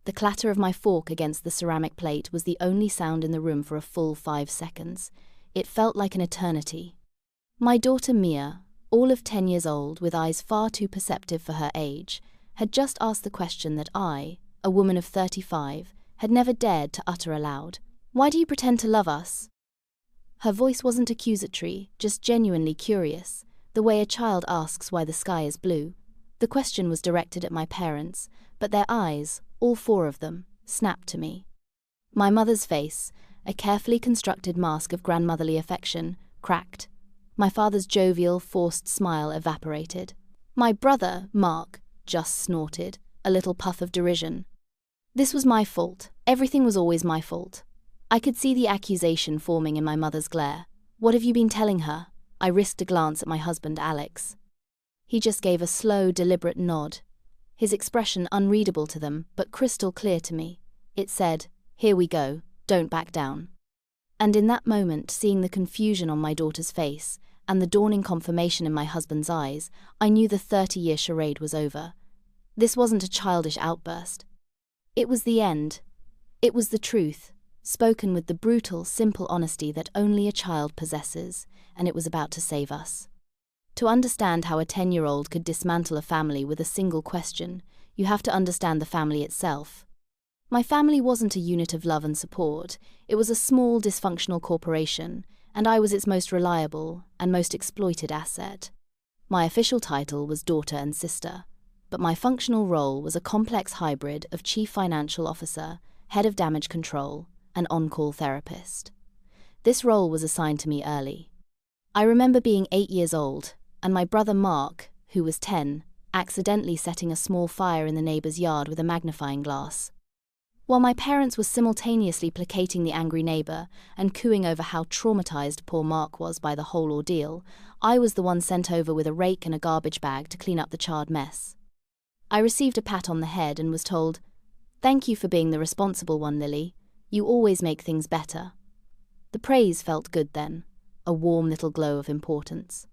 The clatter of my fork against the ceramic plate was the only sound in the room for a full 5 seconds. It felt like an eternity. My daughter Mia, all of 10 years old with eyes far too perceptive for her age, had just asked the question that I, a woman of 35, had never dared to utter aloud. "Why do you pretend to love us?" Her voice wasn't accusatory, just genuinely curious, the way a child asks why the sky is blue. The question was directed at my parents, but their eyes, all 4 of them, snapped to me. My mother's face, a carefully constructed mask of grandmotherly affection, cracked. My father's jovial, forced smile evaporated. My brother, Mark, just snorted, a little puff of derision. This was my fault. Everything was always my fault. I could see the accusation forming in my mother's glare. "What have you been telling her?" I risked a glance at my husband, Alex. He just gave a slow, deliberate nod, his expression unreadable to them, but crystal clear to me. It said, "Here we go, don't back down." And in that moment, seeing the confusion on my daughter's face and the dawning confirmation in my husband's eyes, I knew the 30-year charade was over. This wasn't a childish outburst. It was the end. It was the truth, spoken with the brutal, simple honesty that only a child possesses, and it was about to save us. To understand how a 10-year-old could dismantle a family with a single question, you have to understand the family itself. My family wasn't a unit of love and support. It was a small, dysfunctional corporation, and I was its most reliable and most exploited asset. My official title was daughter and sister, but my functional role was a complex hybrid of chief financial officer, head of damage control, and on-call therapist. This role was assigned to me early. I remember being 8 years old, and my brother Mark, who was 10, accidentally setting a small fire in the neighbor's yard with a magnifying glass. While my parents were simultaneously placating the angry neighbor and cooing over how traumatized poor Mark was by the whole ordeal, I was the one sent over with a rake and a garbage bag to clean up the charred mess. I received a pat on the head and was told, "Thank you for being the responsible one, Lily. You always make things better." The praise felt good then, a warm little glow of importance.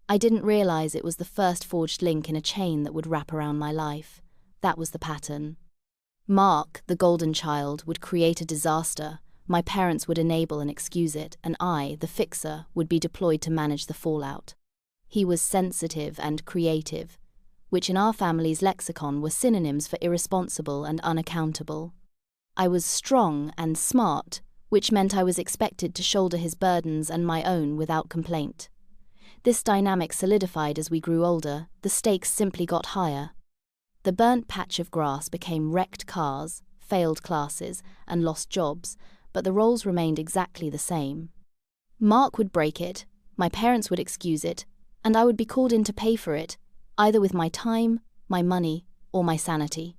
I didn't realize it was the first forged link in a chain that would wrap around my life. That was the pattern. Mark, the golden child, would create a disaster, my parents would enable and excuse it, and I, the fixer, would be deployed to manage the fallout. He was sensitive and creative, which in our family's lexicon were synonyms for irresponsible and unaccountable. I was strong and smart, which meant I was expected to shoulder his burdens and my own without complaint. This dynamic solidified as we grew older, the stakes simply got higher. The burnt patch of grass became wrecked cars, failed classes, and lost jobs, but the roles remained exactly the same. Mark would break it, my parents would excuse it, and I would be called in to pay for it, either with my time, my money, or my sanity.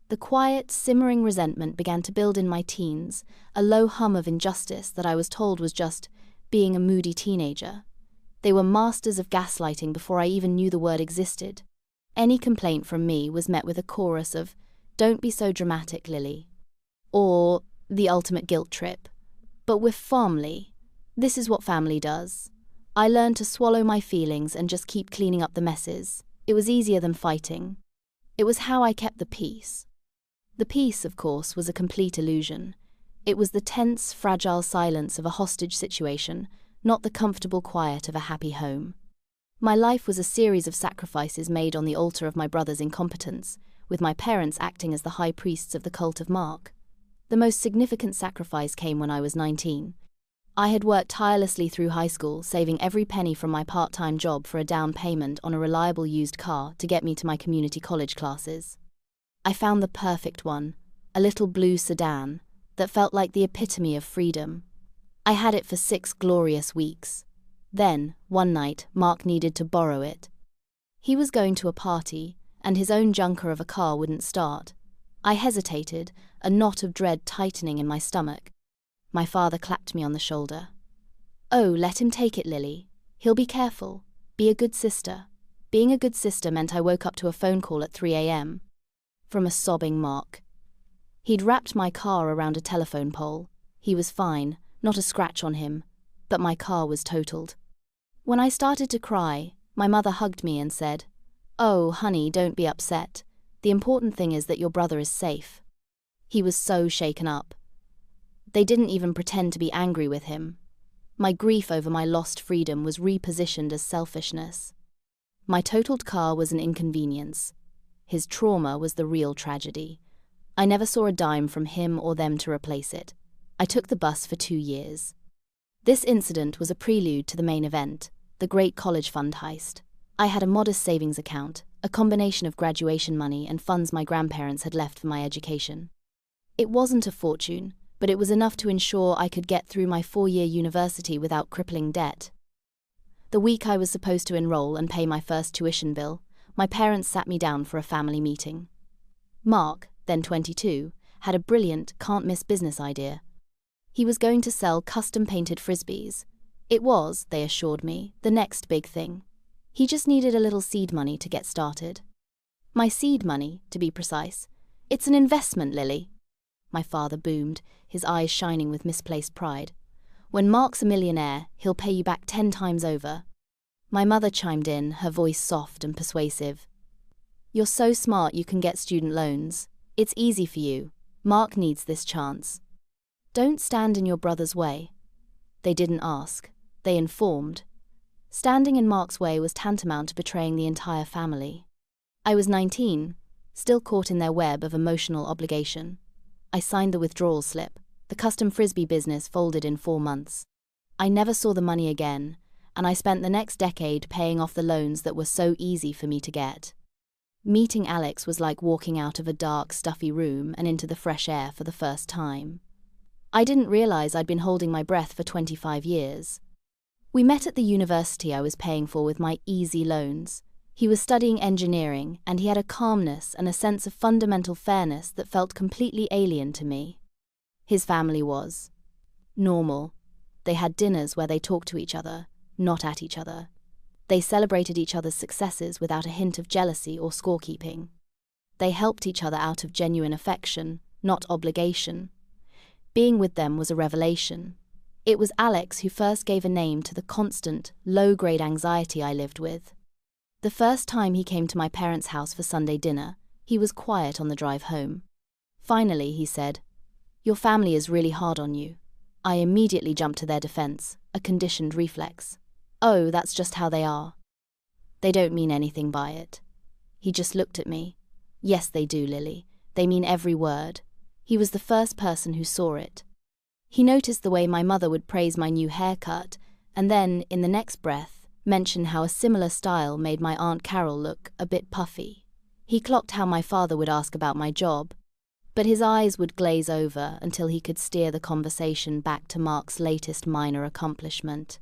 The quiet, simmering resentment began to build in my teens, a low hum of injustice that I was told was just being a moody teenager. They were masters of gaslighting before I even knew the word existed. Any complaint from me was met with a chorus of, "Don't be so dramatic, Lily," or the ultimate guilt trip. But with family, this is what family does. I learned to swallow my feelings and just keep cleaning up the messes. It was easier than fighting. It was how I kept the peace. The peace, of course, was a complete illusion. It was the tense, fragile silence of a hostage situation, not the comfortable quiet of a happy home. My life was a series of sacrifices made on the altar of my brother's incompetence, with my parents acting as the high priests of the cult of Mark. The most significant sacrifice came when I was 19. I had worked tirelessly through high school, saving every penny from my part-time job for a down payment on a reliable used car to get me to my community college classes. I found the perfect one, a little blue sedan, that felt like the epitome of freedom. I had it for 6 glorious weeks. Then, one night, Mark needed to borrow it. He was going to a party, and his own junker of a car wouldn't start. I hesitated, a knot of dread tightening in my stomach. My father clapped me on the shoulder. "Oh, let him take it, Lily. He'll be careful. Be a good sister." Being a good sister meant I woke up to a phone call at 3 a.m. from a sobbing Mark. He'd wrapped my car around a telephone pole. He was fine, not a scratch on him, but my car was totaled. When I started to cry, my mother hugged me and said, "Oh, honey, don't be upset. The important thing is that your brother is safe." He was so shaken up. They didn't even pretend to be angry with him. My grief over my lost freedom was repositioned as selfishness. My totaled car was an inconvenience. His trauma was the real tragedy. I never saw a dime from him or them to replace it. I took the bus for 2 years. This incident was a prelude to the main event, the great college fund heist. I had a modest savings account, a combination of graduation money and funds my grandparents had left for my education. It wasn't a fortune, but it was enough to ensure I could get through my 4-year university without crippling debt. The week I was supposed to enroll and pay my first tuition bill, my parents sat me down for a family meeting. Mark, then 22, had a brilliant, can't-miss business idea. He was going to sell custom-painted frisbees. It was, they assured me, the next big thing. He just needed a little seed money to get started. My seed money, to be precise. It's an investment, Lily. My father boomed, his eyes shining with misplaced pride. When Mark's a millionaire, he'll pay you back 10 times over. My mother chimed in, her voice soft and persuasive. You're so smart you can get student loans. It's easy for you. Mark needs this chance. Don't stand in your brother's way. They didn't ask. They informed. Standing in Mark's way was tantamount to betraying the entire family. I was 19, still caught in their web of emotional obligation. I signed the withdrawal slip. The custom frisbee business folded in 4 months. I never saw the money again, and I spent the next decade paying off the loans that were so easy for me to get. Meeting Alex was like walking out of a dark, stuffy room and into the fresh air for the first time. I didn't realize I'd been holding my breath for 25 years. We met at the university I was paying for with my easy loans. He was studying engineering, and he had a calmness and a sense of fundamental fairness that felt completely alien to me. His family was normal. They had dinners where they talked to each other, not at each other. They celebrated each other's successes without a hint of jealousy or scorekeeping. They helped each other out of genuine affection, not obligation. Being with them was a revelation. It was Alex who first gave a name to the constant, low-grade anxiety I lived with. The first time he came to my parents' house for Sunday dinner, he was quiet on the drive home. Finally, he said, "Your family is really hard on you." I immediately jumped to their defense, a conditioned reflex. "Oh, that's just how they are. They don't mean anything by it." He just looked at me. "Yes, they do, Lily. They mean every word." He was the first person who saw it. He noticed the way my mother would praise my new haircut, and then, in the next breath, mention how a similar style made my Aunt Carol look a bit puffy. He clocked how my father would ask about my job, but his eyes would glaze over until he could steer the conversation back to Mark's latest minor accomplishment.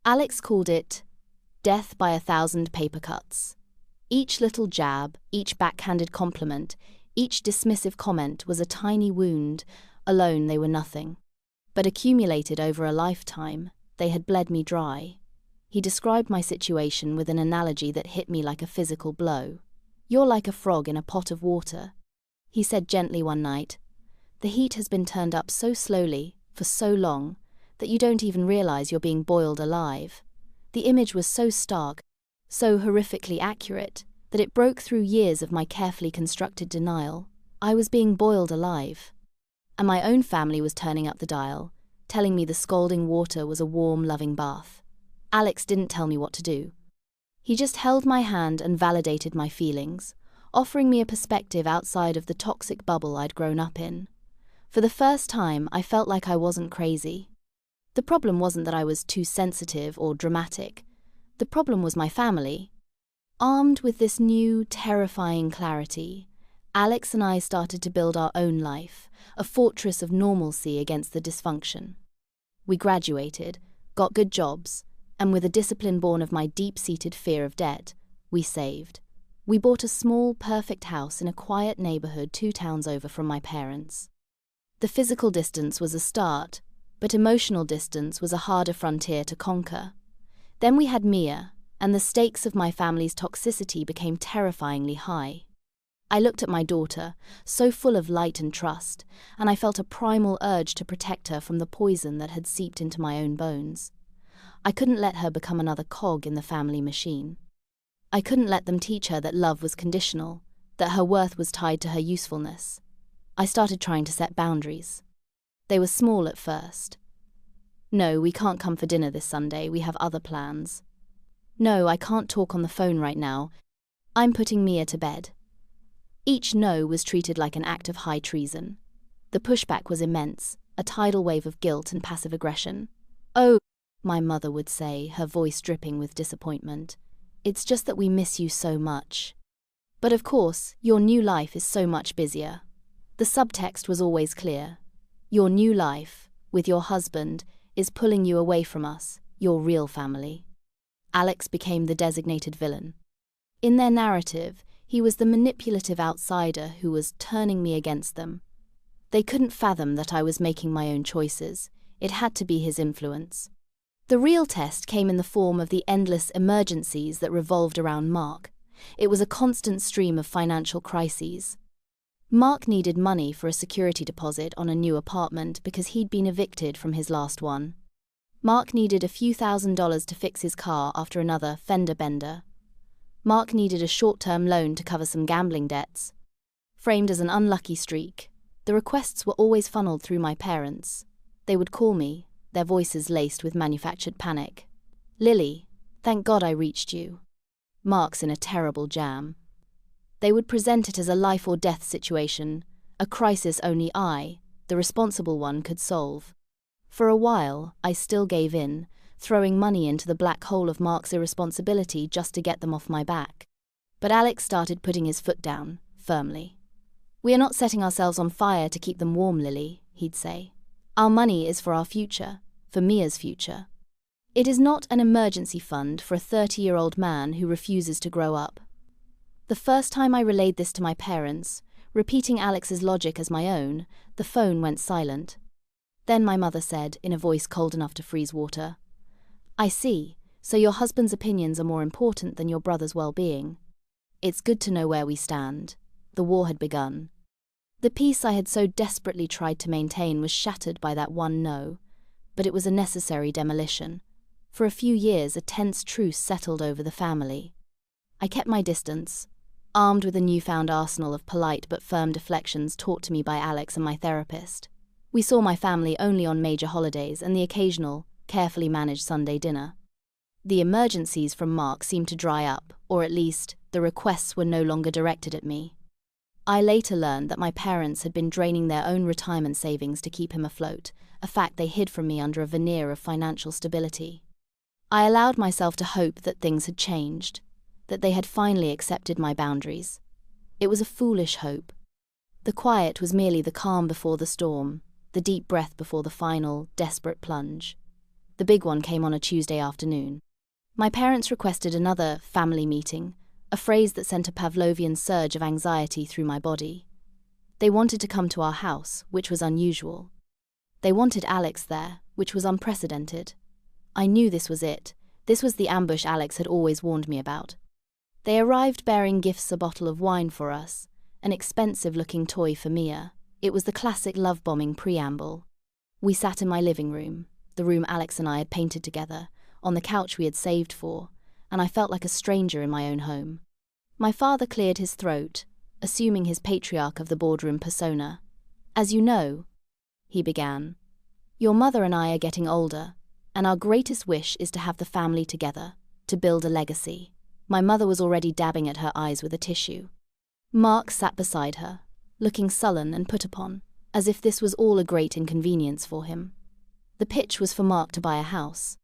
Alex called it death by 1,000 paper cuts. Each little jab, each backhanded compliment, each dismissive comment was a tiny wound. Alone they were nothing. But accumulated over a lifetime, they had bled me dry. He described my situation with an analogy that hit me like a physical blow. "You're like a frog in a pot of water," he said gently one night. "The heat has been turned up so slowly, for so long, that you don't even realize you're being boiled alive." The image was so stark, so horrifically accurate, that it broke through years of my carefully constructed denial. I was being boiled alive. And my own family was turning up the dial, telling me the scalding water was a warm, loving bath. Alex didn't tell me what to do. He just held my hand and validated my feelings, offering me a perspective outside of the toxic bubble I'd grown up in. For the first time, I felt like I wasn't crazy. The problem wasn't that I was too sensitive or dramatic. The problem was my family. Armed with this new, terrifying clarity, Alex and I started to build our own life, a fortress of normalcy against the dysfunction. We graduated, got good jobs, and with a discipline born of my deep-seated fear of debt, we saved. We bought a small, perfect house in a quiet neighborhood 2 towns over from my parents. The physical distance was a start, but emotional distance was a harder frontier to conquer. Then we had Mia, and the stakes of my family's toxicity became terrifyingly high. I looked at my daughter, so full of light and trust, and I felt a primal urge to protect her from the poison that had seeped into my own bones. I couldn't let her become another cog in the family machine. I couldn't let them teach her that love was conditional, that her worth was tied to her usefulness. I started trying to set boundaries. They were small at first. No, we can't come for dinner this Sunday, we have other plans. No, I can't talk on the phone right now. I'm putting Mia to bed. Each no was treated like an act of high treason. The pushback was immense, a tidal wave of guilt and passive aggression. Oh, my mother would say, her voice dripping with disappointment. It's just that we miss you so much. But of course, your new life is so much busier. The subtext was always clear. Your new life, with your husband, is pulling you away from us, your real family. Alex became the designated villain. In their narrative, he was the manipulative outsider who was turning me against them. They couldn't fathom that I was making my own choices. It had to be his influence. The real test came in the form of the endless emergencies that revolved around Mark. It was a constant stream of financial crises. Mark needed money for a security deposit on a new apartment because he'd been evicted from his last one. Mark needed a few $1,000s to fix his car after another fender bender. Mark needed a short-term loan to cover some gambling debts. Framed as an unlucky streak, the requests were always funneled through my parents. They would call me, their voices laced with manufactured panic. Lily, thank God I reached you. Mark's in a terrible jam. They would present it as a life-or-death situation, a crisis only I, the responsible one, could solve. For a while, I still gave in, throwing money into the black hole of Mark's irresponsibility just to get them off my back. But Alex started putting his foot down, firmly. We are not setting ourselves on fire to keep them warm, Lily, he'd say. Our money is for our future, for Mia's future. It is not an emergency fund for a 30-year-old man who refuses to grow up. The first time I relayed this to my parents, repeating Alex's logic as my own, the phone went silent. Then my mother said, in a voice cold enough to freeze water, I see, so your husband's opinions are more important than your brother's well-being. It's good to know where we stand. The war had begun. The peace I had so desperately tried to maintain was shattered by that one no, but it was a necessary demolition. For a few years, a tense truce settled over the family. I kept my distance, armed with a newfound arsenal of polite but firm deflections taught to me by Alex and my therapist. We saw my family only on major holidays and the occasional, carefully managed Sunday dinner. The emergencies from Mark seemed to dry up, or at least, the requests were no longer directed at me. I later learned that my parents had been draining their own retirement savings to keep him afloat, a fact they hid from me under a veneer of financial stability. I allowed myself to hope that things had changed, that they had finally accepted my boundaries. It was a foolish hope. The quiet was merely the calm before the storm, the deep breath before the final, desperate plunge. The big one came on a Tuesday afternoon. My parents requested another family meeting, a phrase that sent a Pavlovian surge of anxiety through my body. They wanted to come to our house, which was unusual. They wanted Alex there, which was unprecedented. I knew this was it. This was the ambush Alex had always warned me about. They arrived bearing gifts, a bottle of wine for us, an expensive-looking toy for Mia. It was the classic love-bombing preamble. We sat in my living room, the room Alex and I had painted together, on the couch we had saved for, and I felt like a stranger in my own home. My father cleared his throat, assuming his patriarch of the boardroom persona. As you know, he began, your mother and I are getting older, and our greatest wish is to have the family together, to build a legacy. My mother was already dabbing at her eyes with a tissue. Mark sat beside her, looking sullen and put upon, as if this was all a great inconvenience for him. The pitch was for Mark to buy a house.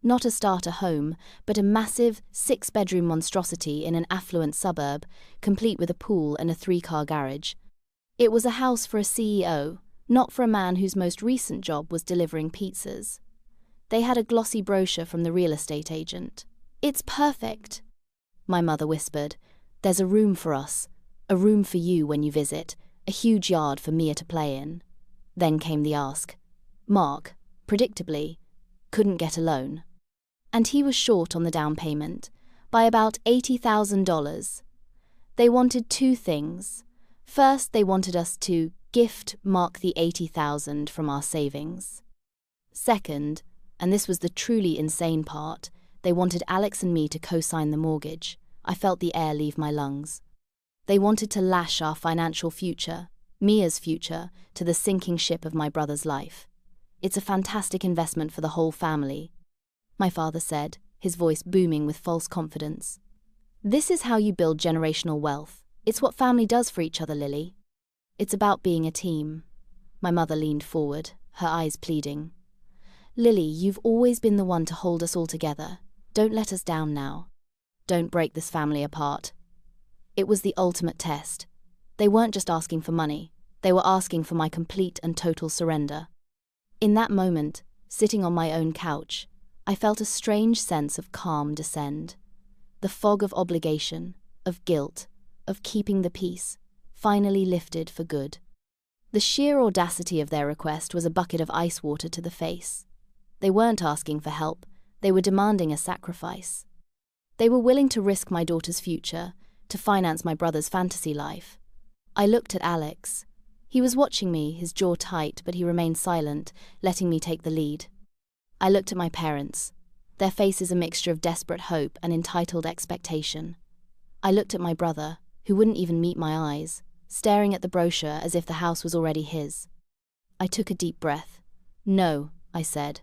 Not a starter home, but a massive 6-bedroom monstrosity in an affluent suburb, complete with a pool and a 3-car garage. It was a house for a CEO, not for a man whose most recent job was delivering pizzas. They had a glossy brochure from the real estate agent. It's perfect, my mother whispered. There's a room for us, a room for you when you visit, a huge yard for Mia to play in. Then came the ask. Mark, predictably, couldn't get a loan. And he was short on the down payment, by about $80,000. They wanted 2 things. First, they wanted us to gift Mark the $80,000 from our savings. Second, and this was the truly insane part, they wanted Alex and me to co-sign the mortgage. I felt the air leave my lungs. They wanted to lash our financial future, Mia's future, to the sinking ship of my brother's life. It's a fantastic investment for the whole family, my father said, his voice booming with false confidence. This is how you build generational wealth. It's what family does for each other, Lily. It's about being a team. My mother leaned forward, her eyes pleading. Lily, you've always been the one to hold us all together. Don't let us down now. Don't break this family apart. It was the ultimate test. They weren't just asking for money. They were asking for my complete and total surrender. In that moment, sitting on my own couch, I felt a strange sense of calm descend. The fog of obligation, of guilt, of keeping the peace, finally lifted for good. The sheer audacity of their request was a bucket of ice water to the face. They weren't asking for help, they were demanding a sacrifice. They were willing to risk my daughter's future, to finance my brother's fantasy life. I looked at Alex. He was watching me, his jaw tight, but he remained silent, letting me take the lead. I looked at my parents, their faces a mixture of desperate hope and entitled expectation. I looked at my brother, who wouldn't even meet my eyes, staring at the brochure as if the house was already his. I took a deep breath. No, I said.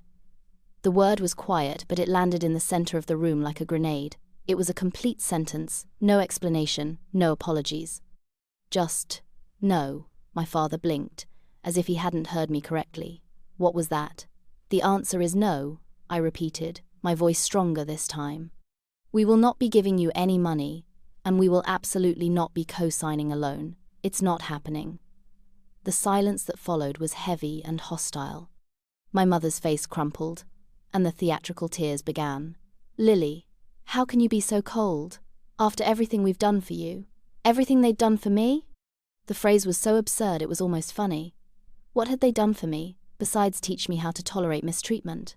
The word was quiet, but it landed in the center of the room like a grenade. It was a complete sentence, no explanation, no apologies. Just, no, my father blinked, as if he hadn't heard me correctly. What was that? The answer is no, I repeated, my voice stronger this time. We will not be giving you any money, and we will absolutely not be co-signing a loan. It's not happening. The silence that followed was heavy and hostile. My mother's face crumpled, and the theatrical tears began. Lily, how can you be so cold? After everything we've done for you? Everything they'd done for me? The phrase was so absurd it was almost funny. What had they done for me, besides teach me how to tolerate mistreatment?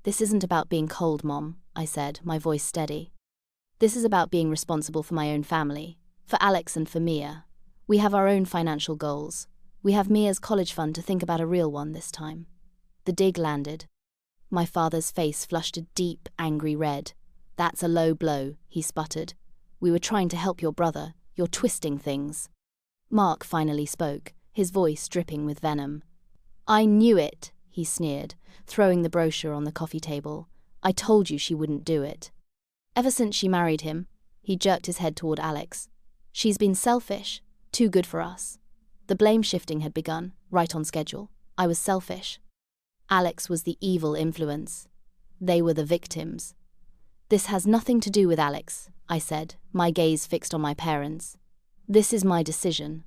This isn't about being cold, Mom, I said, my voice steady. This is about being responsible for my own family, for Alex and for Mia. We have our own financial goals. We have Mia's college fund to think about a real one this time. The dig landed. My father's face flushed a deep, angry red. That's a low blow, he sputtered. We were trying to help your brother. You're twisting things. Mark finally spoke, his voice dripping with venom. I knew it, he sneered, throwing the brochure on the coffee table. I told you she wouldn't do it. Ever since she married him, he jerked his head toward Alex. She's been selfish, too good for us. The blame shifting had begun, right on schedule. I was selfish. Alex was the evil influence. They were the victims. This has nothing to do with Alex, I said, my gaze fixed on my parents. This is my decision.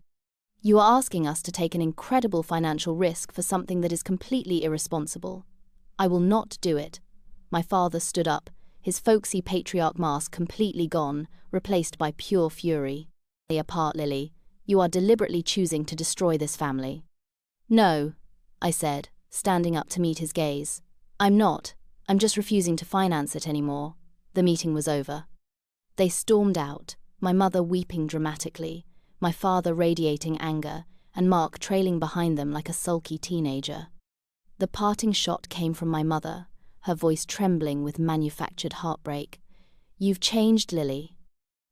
You are asking us to take an incredible financial risk for something that is completely irresponsible. I will not do it. My father stood up, his folksy patriarch mask completely gone, replaced by pure fury. Apart, Lily. You are deliberately choosing to destroy this family. No, I said, standing up to meet his gaze. I'm not. I'm just refusing to finance it anymore. The meeting was over. They stormed out, my mother weeping dramatically, my father radiating anger, and Mark trailing behind them like a sulky teenager. The parting shot came from my mother, her voice trembling with manufactured heartbreak. You've changed, Lily.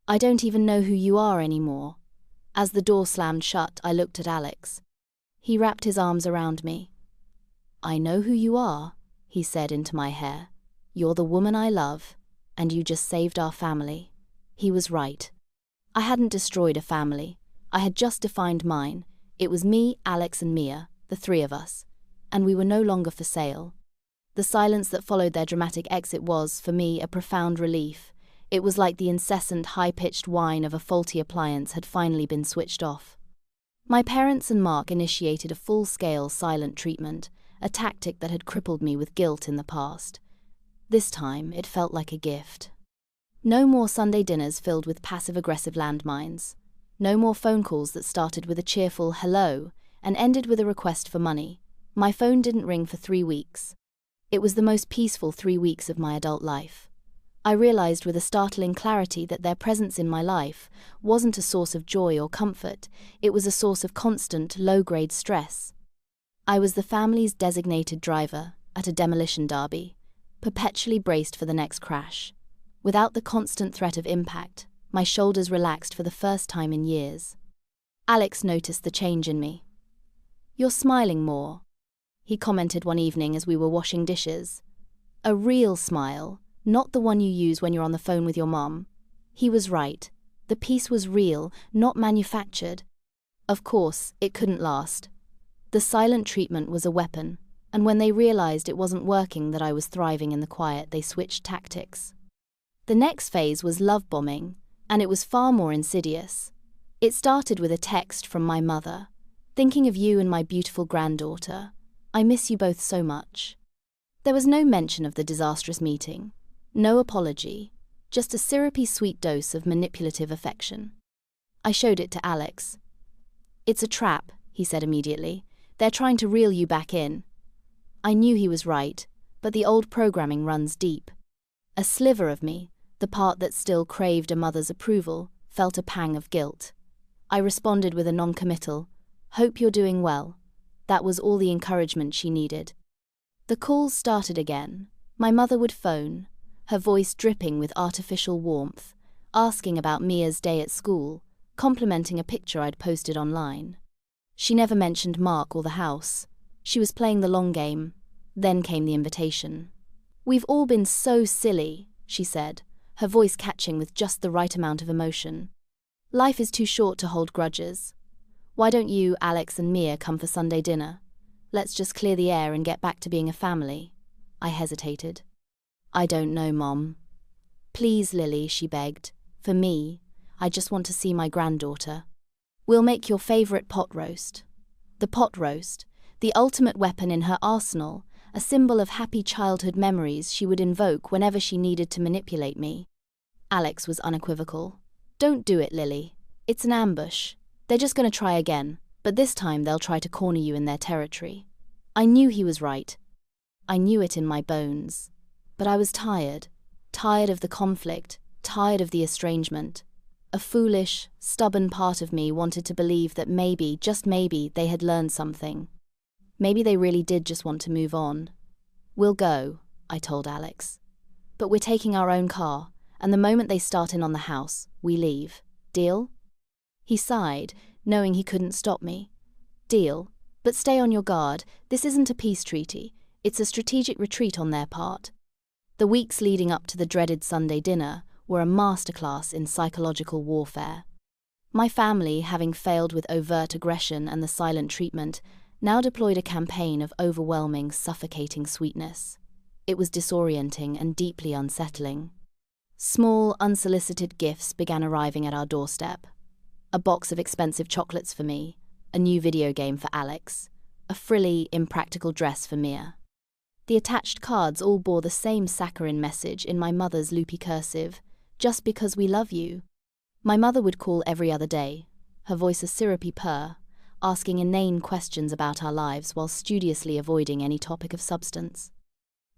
I don't even know who you are anymore. As the door slammed shut, I looked at Alex. He wrapped his arms around me. I know who you are, he said into my hair. You're the woman I love, and you just saved our family. He was right. I hadn't destroyed a family. I had just defined mine. It was me, Alex, and Mia, the three of us, and we were no longer for sale. The silence that followed their dramatic exit was, for me, a profound relief. It was like the incessant, high-pitched whine of a faulty appliance had finally been switched off. My parents and Mark initiated a full-scale silent treatment, a tactic that had crippled me with guilt in the past. This time, it felt like a gift. No more Sunday dinners filled with passive-aggressive landmines. No more phone calls that started with a cheerful hello and ended with a request for money. My phone didn't ring for 3 weeks. It was the most peaceful 3 weeks of my adult life. I realized with a startling clarity that their presence in my life wasn't a source of joy or comfort, it was a source of constant, low-grade stress. I was the family's designated driver at a demolition derby, perpetually braced for the next crash. Without the constant threat of impact, my shoulders relaxed for the first time in years. Alex noticed the change in me. "You're smiling more," he commented one evening as we were washing dishes. "A real smile, not the one you use when you're on the phone with your mom." He was right. The peace was real, not manufactured. Of course, it couldn't last. The silent treatment was a weapon, and when they realized it wasn't working, that I was thriving in the quiet, they switched tactics. The next phase was love bombing, and it was far more insidious. It started with a text from my mother. "Thinking of you and my beautiful granddaughter. I miss you both so much." There was no mention of the disastrous meeting, no apology, just a syrupy sweet dose of manipulative affection. I showed it to Alex. "It's a trap," he said immediately. "They're trying to reel you back in." I knew he was right, but the old programming runs deep. A sliver of me, the part that still craved a mother's approval, felt a pang of guilt. I responded with a non-committal, "Hope you're doing well." That was all the encouragement she needed. The calls started again. My mother would phone, her voice dripping with artificial warmth, asking about Mia's day at school, complimenting a picture I'd posted online. She never mentioned Mark or the house. She was playing the long game. Then came the invitation. "We've all been so silly," she said, her voice catching with just the right amount of emotion. "Life is too short to hold grudges. Why don't you, Alex and Mia, come for Sunday dinner? Let's just clear the air and get back to being a family." I hesitated. "I don't know, Mom." "Please, Lily," she begged. "For me, I just want to see my granddaughter. We'll make your favorite pot roast." The pot roast, the ultimate weapon in her arsenal, a symbol of happy childhood memories she would invoke whenever she needed to manipulate me. Alex was unequivocal. "Don't do it, Lily. It's an ambush. They're just going to try again, but this time they'll try to corner you in their territory." I knew he was right. I knew it in my bones. But I was tired of the conflict, tired of the estrangement. A foolish, stubborn part of me wanted to believe that maybe, just maybe, they had learned something. Maybe they really did just want to move on. "We'll go," I told Alex. "But we're taking our own car, and the moment they start in on the house, we leave. Deal?" He sighed, knowing he couldn't stop me. "Deal, but stay on your guard. This isn't a peace treaty. It's a strategic retreat on their part." The weeks leading up to the dreaded Sunday dinner were a masterclass in psychological warfare. My family, having failed with overt aggression and the silent treatment, now deployed a campaign of overwhelming, suffocating sweetness. It was disorienting and deeply unsettling. Small, unsolicited gifts began arriving at our doorstep. A box of expensive chocolates for me, a new video game for Alex, a frilly, impractical dress for Mia. The attached cards all bore the same saccharine message in my mother's loopy cursive, "Just because we love you." My mother would call every other day, her voice a syrupy purr, asking inane questions about our lives while studiously avoiding any topic of substance.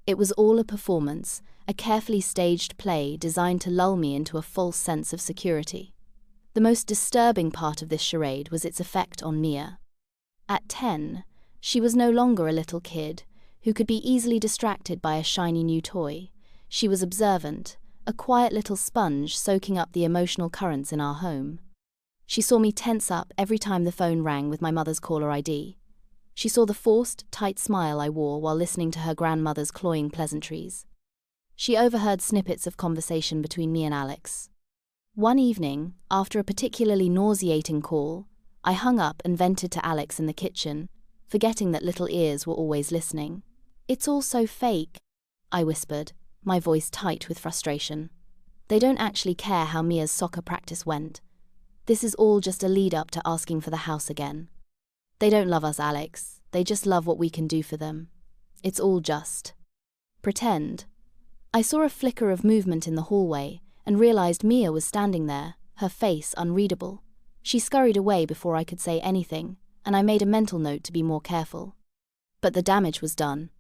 It was all a performance, a carefully staged play designed to lull me into a false sense of security. The most disturbing part of this charade was its effect on Mia. At 10, she was no longer a little kid who could be easily distracted by a shiny new toy. She was observant, a quiet little sponge soaking up the emotional currents in our home. She saw me tense up every time the phone rang with my mother's caller ID. She saw the forced, tight smile I wore while listening to her grandmother's cloying pleasantries. She overheard snippets of conversation between me and Alex. One evening, after a particularly nauseating call, I hung up and vented to Alex in the kitchen, forgetting that little ears were always listening. "It's all so fake," I whispered, my voice tight with frustration. "They don't actually care how Mia's soccer practice went. This is all just a lead-up to asking for the house again. They don't love us, Alex. They just love what we can do for them. It's all just pretend." I saw a flicker of movement in the hallway and realized Mia was standing there, her face unreadable. She scurried away before I could say anything, and I made a mental note to be more careful. But the damage was done.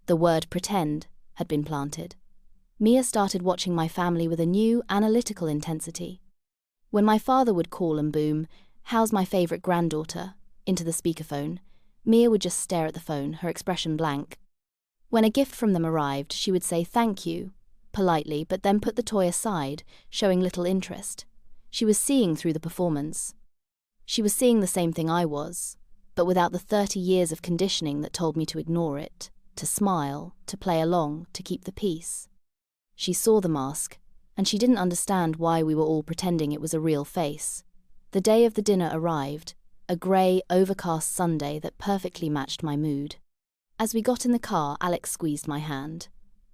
The word pretend had been planted. Mia started watching my family with a new, analytical intensity. When my father would call and boom, "How's my favorite granddaughter?" into the speakerphone, Mia would just stare at the phone, her expression blank. When a gift from them arrived, she would say "thank you," politely, but then put the toy aside, showing little interest. She was seeing through the performance. She was seeing the same thing I was. but without the 30 years of conditioning that told me to ignore it, to smile, to play along, to keep the peace. She saw the mask, and she didn't understand why we were all pretending it was a real face. The day of the dinner arrived, a grey, overcast Sunday that perfectly matched my mood. As we got in the car, Alex squeezed my hand.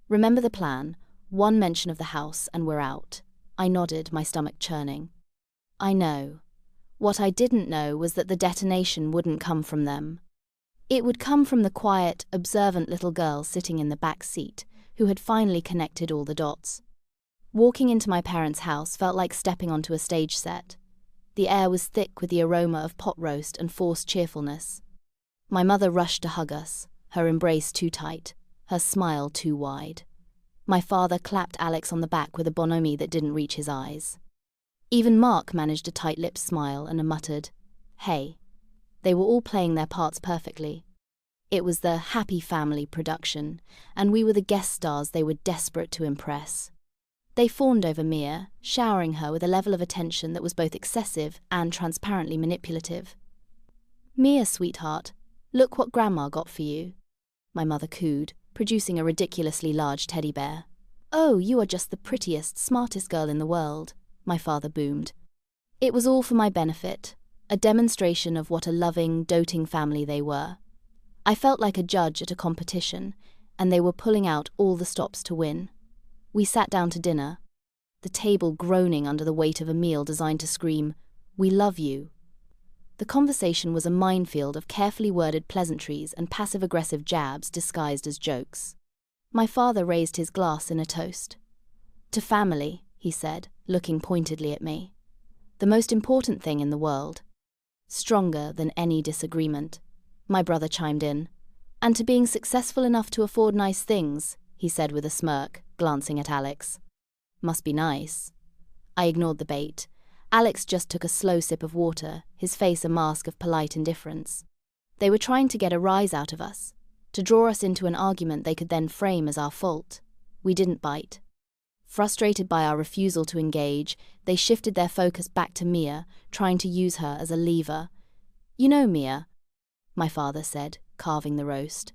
"Remember the plan, one mention of the house and we're out." I nodded, my stomach churning. I know. What I didn't know was that the detonation wouldn't come from them. It would come from the quiet, observant little girl sitting in the back seat, who had finally connected all the dots. Walking into my parents' house felt like stepping onto a stage set. The air was thick with the aroma of pot roast and forced cheerfulness. My mother rushed to hug us, her embrace too tight, her smile too wide. My father clapped Alex on the back with a bonhomie that didn't reach his eyes. Even Mark managed a tight-lipped smile and a muttered, "Hey." They were all playing their parts perfectly. It was the happy family production, and we were the guest stars they were desperate to impress. They fawned over Mia, showering her with a level of attention that was both excessive and transparently manipulative. "Mia, sweetheart, look what Grandma got for you," my mother cooed, producing a ridiculously large teddy bear. "Oh, you are just the prettiest, smartest girl in the world," my father boomed. It was all for my benefit, a demonstration of what a loving, doting family they were. I felt like a judge at a competition, and they were pulling out all the stops to win. We sat down to dinner, the table groaning under the weight of a meal designed to scream, "We love you." The conversation was a minefield of carefully worded pleasantries and passive-aggressive jabs disguised as jokes. My father raised his glass in a toast. "To family," he said, looking pointedly at me. "The most important thing in the world. Stronger than any disagreement," my brother chimed in. "And to being successful enough to afford nice things," he said with a smirk, glancing at Alex. "Must be nice." I ignored the bait. Alex just took a slow sip of water, his face a mask of polite indifference. They were trying to get a rise out of us, to draw us into an argument they could then frame as our fault. We didn't bite. Frustrated by our refusal to engage, they shifted their focus back to Mia, trying to use her as a lever. "You know, Mia," my father said, carving the roast,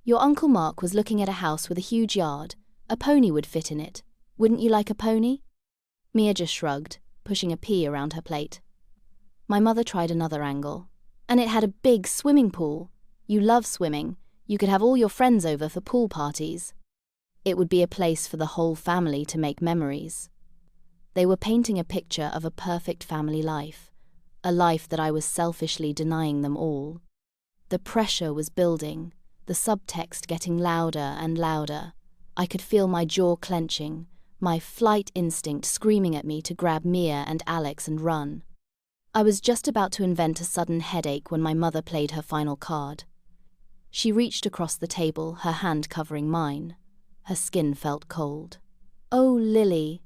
"your Uncle Mark was looking at a house with a huge yard. A pony would fit in it. Wouldn't you like a pony?" Mia just shrugged, pushing a pea around her plate. My mother tried another angle. "And it had a big swimming pool. You love swimming. You could have all your friends over for pool parties. It would be a place for the whole family to make memories." They were painting a picture of a perfect family life, a life that I was selfishly denying them all. The pressure was building, the subtext getting louder and louder. I could feel my jaw clenching, my flight instinct screaming at me to grab Mia and Alex and run. I was just about to invent a sudden headache when my mother played her final card. She reached across the table, her hand covering mine. Her skin felt cold. "Oh, Lily,"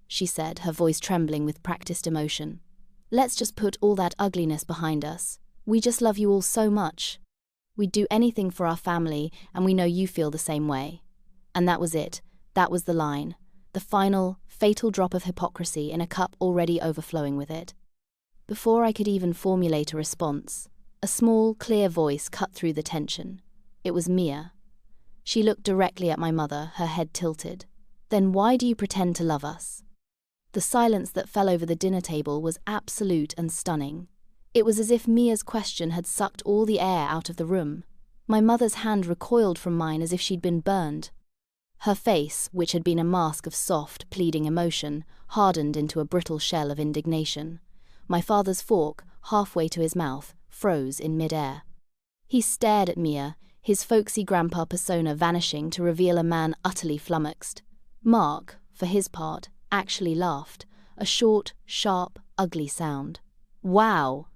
she said, her voice trembling with practiced emotion. "Let's just put all that ugliness behind us. We just love you all so much. We'd do anything for our family, and we know you feel the same way." And that was it. That was the line. The final, fatal drop of hypocrisy in a cup already overflowing with it. Before I could even formulate a response, a small, clear voice cut through the tension. It was Mia. She looked directly at my mother, her head tilted. "Then why do you pretend to love us?" The silence that fell over the dinner table was absolute and stunning. It was as if Mia's question had sucked all the air out of the room. My mother's hand recoiled from mine as if she'd been burned. Her face, which had been a mask of soft, pleading emotion, hardened into a brittle shell of indignation. My father's fork, halfway to his mouth, froze in mid-air. He stared at Mia, his folksy grandpa persona vanishing to reveal a man utterly flummoxed. Mark, for his part, actually laughed, a short, sharp, ugly sound. "Wow,"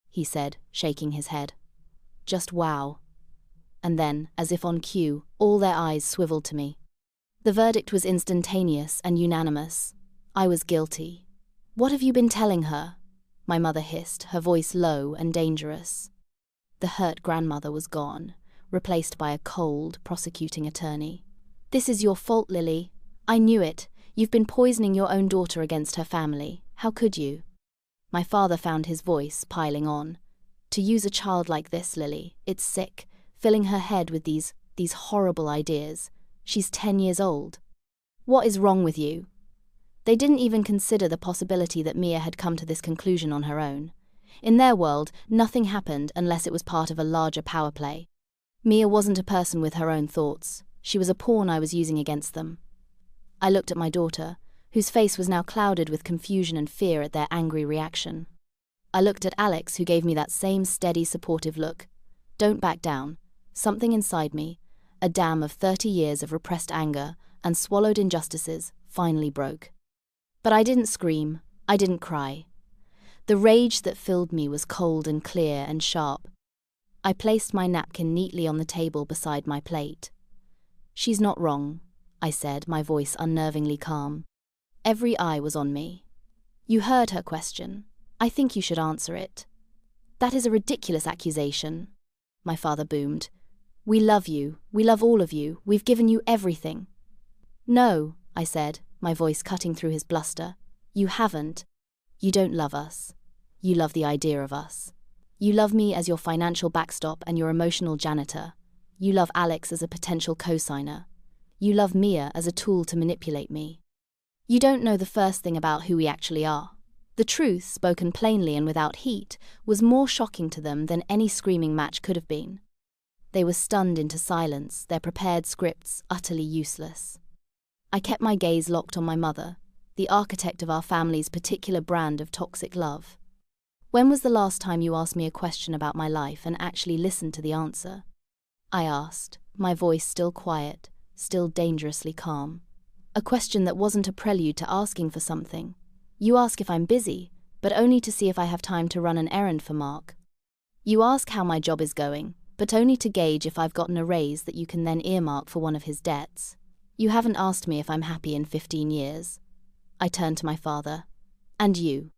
he said, shaking his head. "Just wow." And then, as if on cue, all their eyes swiveled to me. The verdict was instantaneous and unanimous. I was guilty. "What have you been telling her?" my mother hissed, her voice low and dangerous. The hurt grandmother was gone, replaced by a cold, prosecuting attorney. "This is your fault, Lily. I knew it. You've been poisoning your own daughter against her family. How could you?" My father found his voice, piling on. To use a child like this, Lily, it's sick, filling her head with these horrible ideas. She's 10 years old. What is wrong with you? They didn't even consider the possibility that Mia had come to this conclusion on her own. In their world, nothing happened unless it was part of a larger power play. Mia wasn't a person with her own thoughts. She was a pawn I was using against them. I looked at my daughter, whose face was now clouded with confusion and fear at their angry reaction. I looked at Alex, who gave me that same steady, supportive look. Don't back down. Something inside me, a dam of 30 years of repressed anger and swallowed injustices, finally broke. But I didn't scream. I didn't cry. The rage that filled me was cold and clear and sharp. I placed my napkin neatly on the table beside my plate. She's not wrong, I said, my voice unnervingly calm. Every eye was on me. You heard her question. I think you should answer it. That is a ridiculous accusation, my father boomed. We love you. We love all of you. We've given you everything. No, I said, my voice cutting through his bluster. You haven't. You don't love us. You love the idea of us. You love me as your financial backstop and your emotional janitor. You love Alex as a potential co-signer. You love Mia as a tool to manipulate me. You don't know the first thing about who we actually are. The truth, spoken plainly and without heat, was more shocking to them than any screaming match could have been. They were stunned into silence, their prepared scripts utterly useless. I kept my gaze locked on my mother, the architect of our family's particular brand of toxic love. When was the last time you asked me a question about my life and actually listened to the answer? I asked, my voice still quiet, still dangerously calm. A question that wasn't a prelude to asking for something. You ask if I'm busy, but only to see if I have time to run an errand for Mark. You ask how my job is going, but only to gauge if I've gotten a raise that you can then earmark for one of his debts. You haven't asked me if I'm happy in 15 years. I turned to my father. And you?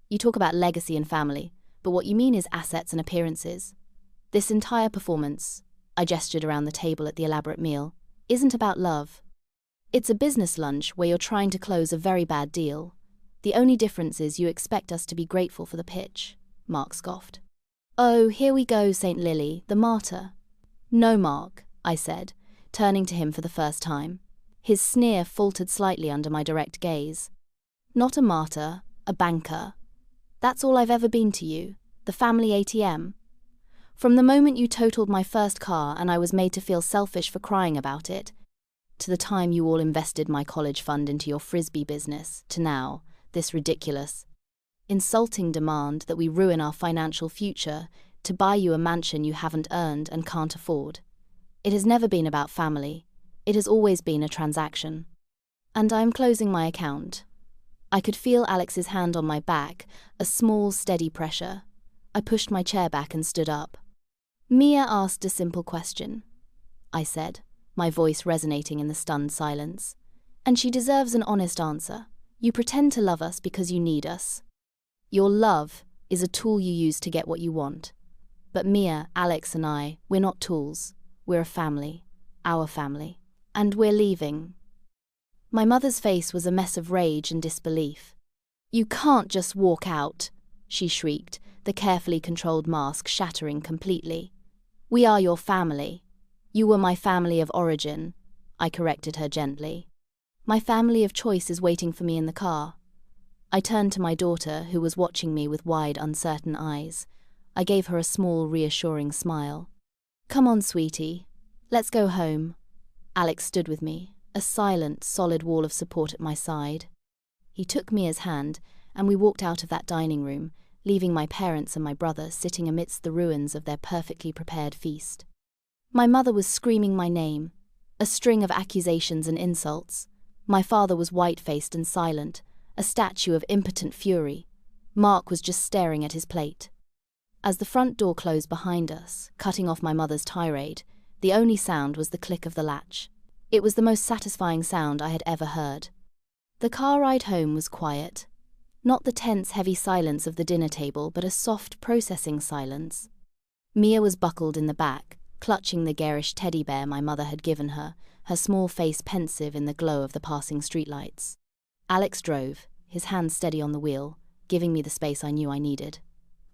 You talk about legacy and family, but what you mean is assets and appearances. This entire performance, I gestured around the table at the elaborate meal, isn't about love. It's a business lunch where you're trying to close a very bad deal. The only difference is you expect us to be grateful for the pitch, Mark scoffed. Oh, here we go, St. Lily, the martyr. No, Mark, I said, turning to him for the first time. His sneer faltered slightly under my direct gaze. Not a martyr, a banker. That's all I've ever been to you, the family ATM. From the moment you totaled my first car and I was made to feel selfish for crying about it, to the time you all invested my college fund into your frisbee business, to now, this ridiculous, insulting demand that we ruin our financial future to buy you a mansion you haven't earned and can't afford. It has never been about family. It has always been a transaction. And I am closing my account. I could feel Alex's hand on my back, a small, steady pressure. I pushed my chair back and stood up. Mia asked a simple question, I said, my voice resonating in the stunned silence. And she deserves an honest answer. You pretend to love us because you need us. Your love is a tool you use to get what you want. But Mia, Alex and I, we're not tools. We're a family. Our family. And we're leaving. My mother's face was a mess of rage and disbelief. You can't just walk out, she shrieked, the carefully controlled mask shattering completely. We are your family. You were my family of origin, I corrected her gently. My family of choice is waiting for me in the car. I turned to my daughter, who was watching me with wide, uncertain eyes. I gave her a small, reassuring smile. Come on, sweetie. Let's go home. Alex stood with me, a silent, solid wall of support at my side. He took Mia's hand, and we walked out of that dining room, leaving my parents and my brother sitting amidst the ruins of their perfectly prepared feast. My mother was screaming my name, a string of accusations and insults. My father was white-faced and silent, a statue of impotent fury. Mark was just staring at his plate. As the front door closed behind us, cutting off my mother's tirade, the only sound was the click of the latch. It was the most satisfying sound I had ever heard. The car ride home was quiet. Not the tense, heavy silence of the dinner table, but a soft, processing silence. Mia was buckled in the back, clutching the garish teddy bear my mother had given her, her small face pensive in the glow of the passing streetlights. Alex drove, his hand steady on the wheel, giving me the space I knew I needed.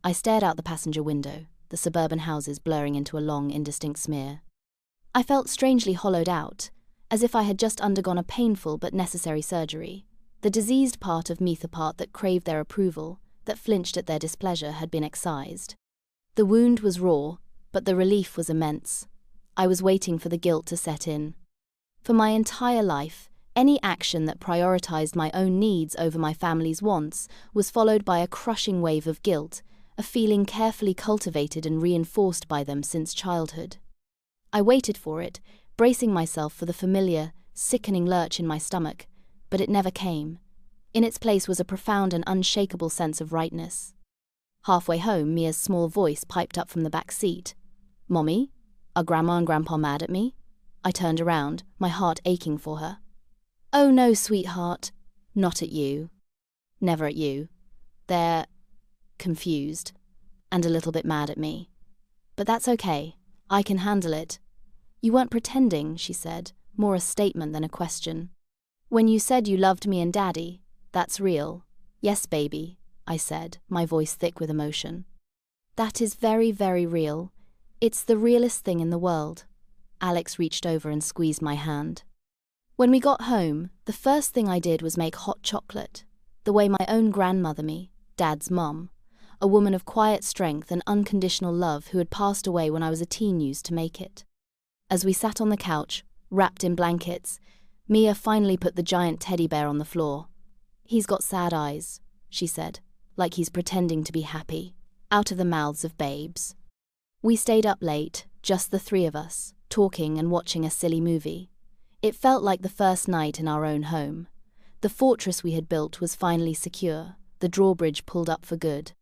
I stared out the passenger window, the suburban houses blurring into a long, indistinct smear. I felt strangely hollowed out, as if I had just undergone a painful but necessary surgery. The diseased part of me, the part that craved their approval, that flinched at their displeasure, had been excised. The wound was raw, but the relief was immense. I was waiting for the guilt to set in. For my entire life, any action that prioritized my own needs over my family's wants was followed by a crushing wave of guilt, a feeling carefully cultivated and reinforced by them since childhood. I waited for it, bracing myself for the familiar, sickening lurch in my stomach, but it never came. In its place was a profound and unshakable sense of rightness. Halfway home, Mia's small voice piped up from the back seat. "Mommy, are Grandma and Grandpa mad at me?" I turned around, my heart aching for her. "Oh no, sweetheart. Not at you. Never at you. They're confused and a little bit mad at me. But that's okay. I can handle it." "You weren't pretending," she said, more a statement than a question. "When you said you loved me and Daddy, that's real." "Yes, baby," I said, my voice thick with emotion. "That is very, very real. It's the realest thing in the world." Alex reached over and squeezed my hand. When we got home, the first thing I did was make hot chocolate, the way my own grandmother me, Dad's mum, a woman of quiet strength and unconditional love who had passed away when I was a teen, used to make it. As we sat on the couch, wrapped in blankets, Mia finally put the giant teddy bear on the floor. "He's got sad eyes," she said, "like he's pretending to be happy," out of the mouths of babes. We stayed up late, just the three of us, talking and watching a silly movie. It felt like the first night in our own home. The fortress we had built was finally secure, the drawbridge pulled up for good.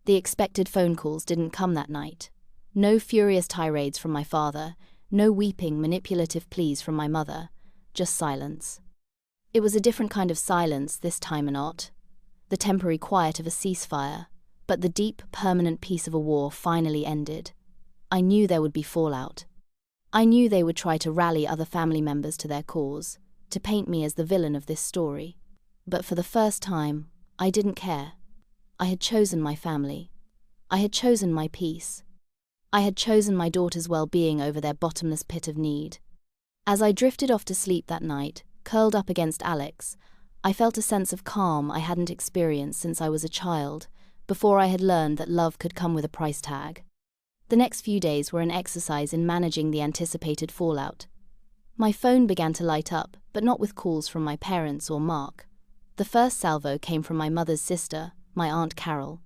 The expected phone calls didn't come that night. No furious tirades from my father, no weeping, manipulative pleas from my mother, just silence. It was a different kind of silence this time, not the temporary quiet of a ceasefire, but the deep, permanent peace of a war finally ended. I knew there would be fallout. I knew they would try to rally other family members to their cause, to paint me as the villain of this story. But for the first time, I didn't care. I had chosen my family. I had chosen my peace. I had chosen my daughter's well-being over their bottomless pit of need. As I drifted off to sleep that night, curled up against Alex, I felt a sense of calm I hadn't experienced since I was a child, before I had learned that love could come with a price tag. The next few days were an exercise in managing the anticipated fallout. My phone began to light up, but not with calls from my parents or Mark. The first salvo came from my mother's sister, my Aunt Carol.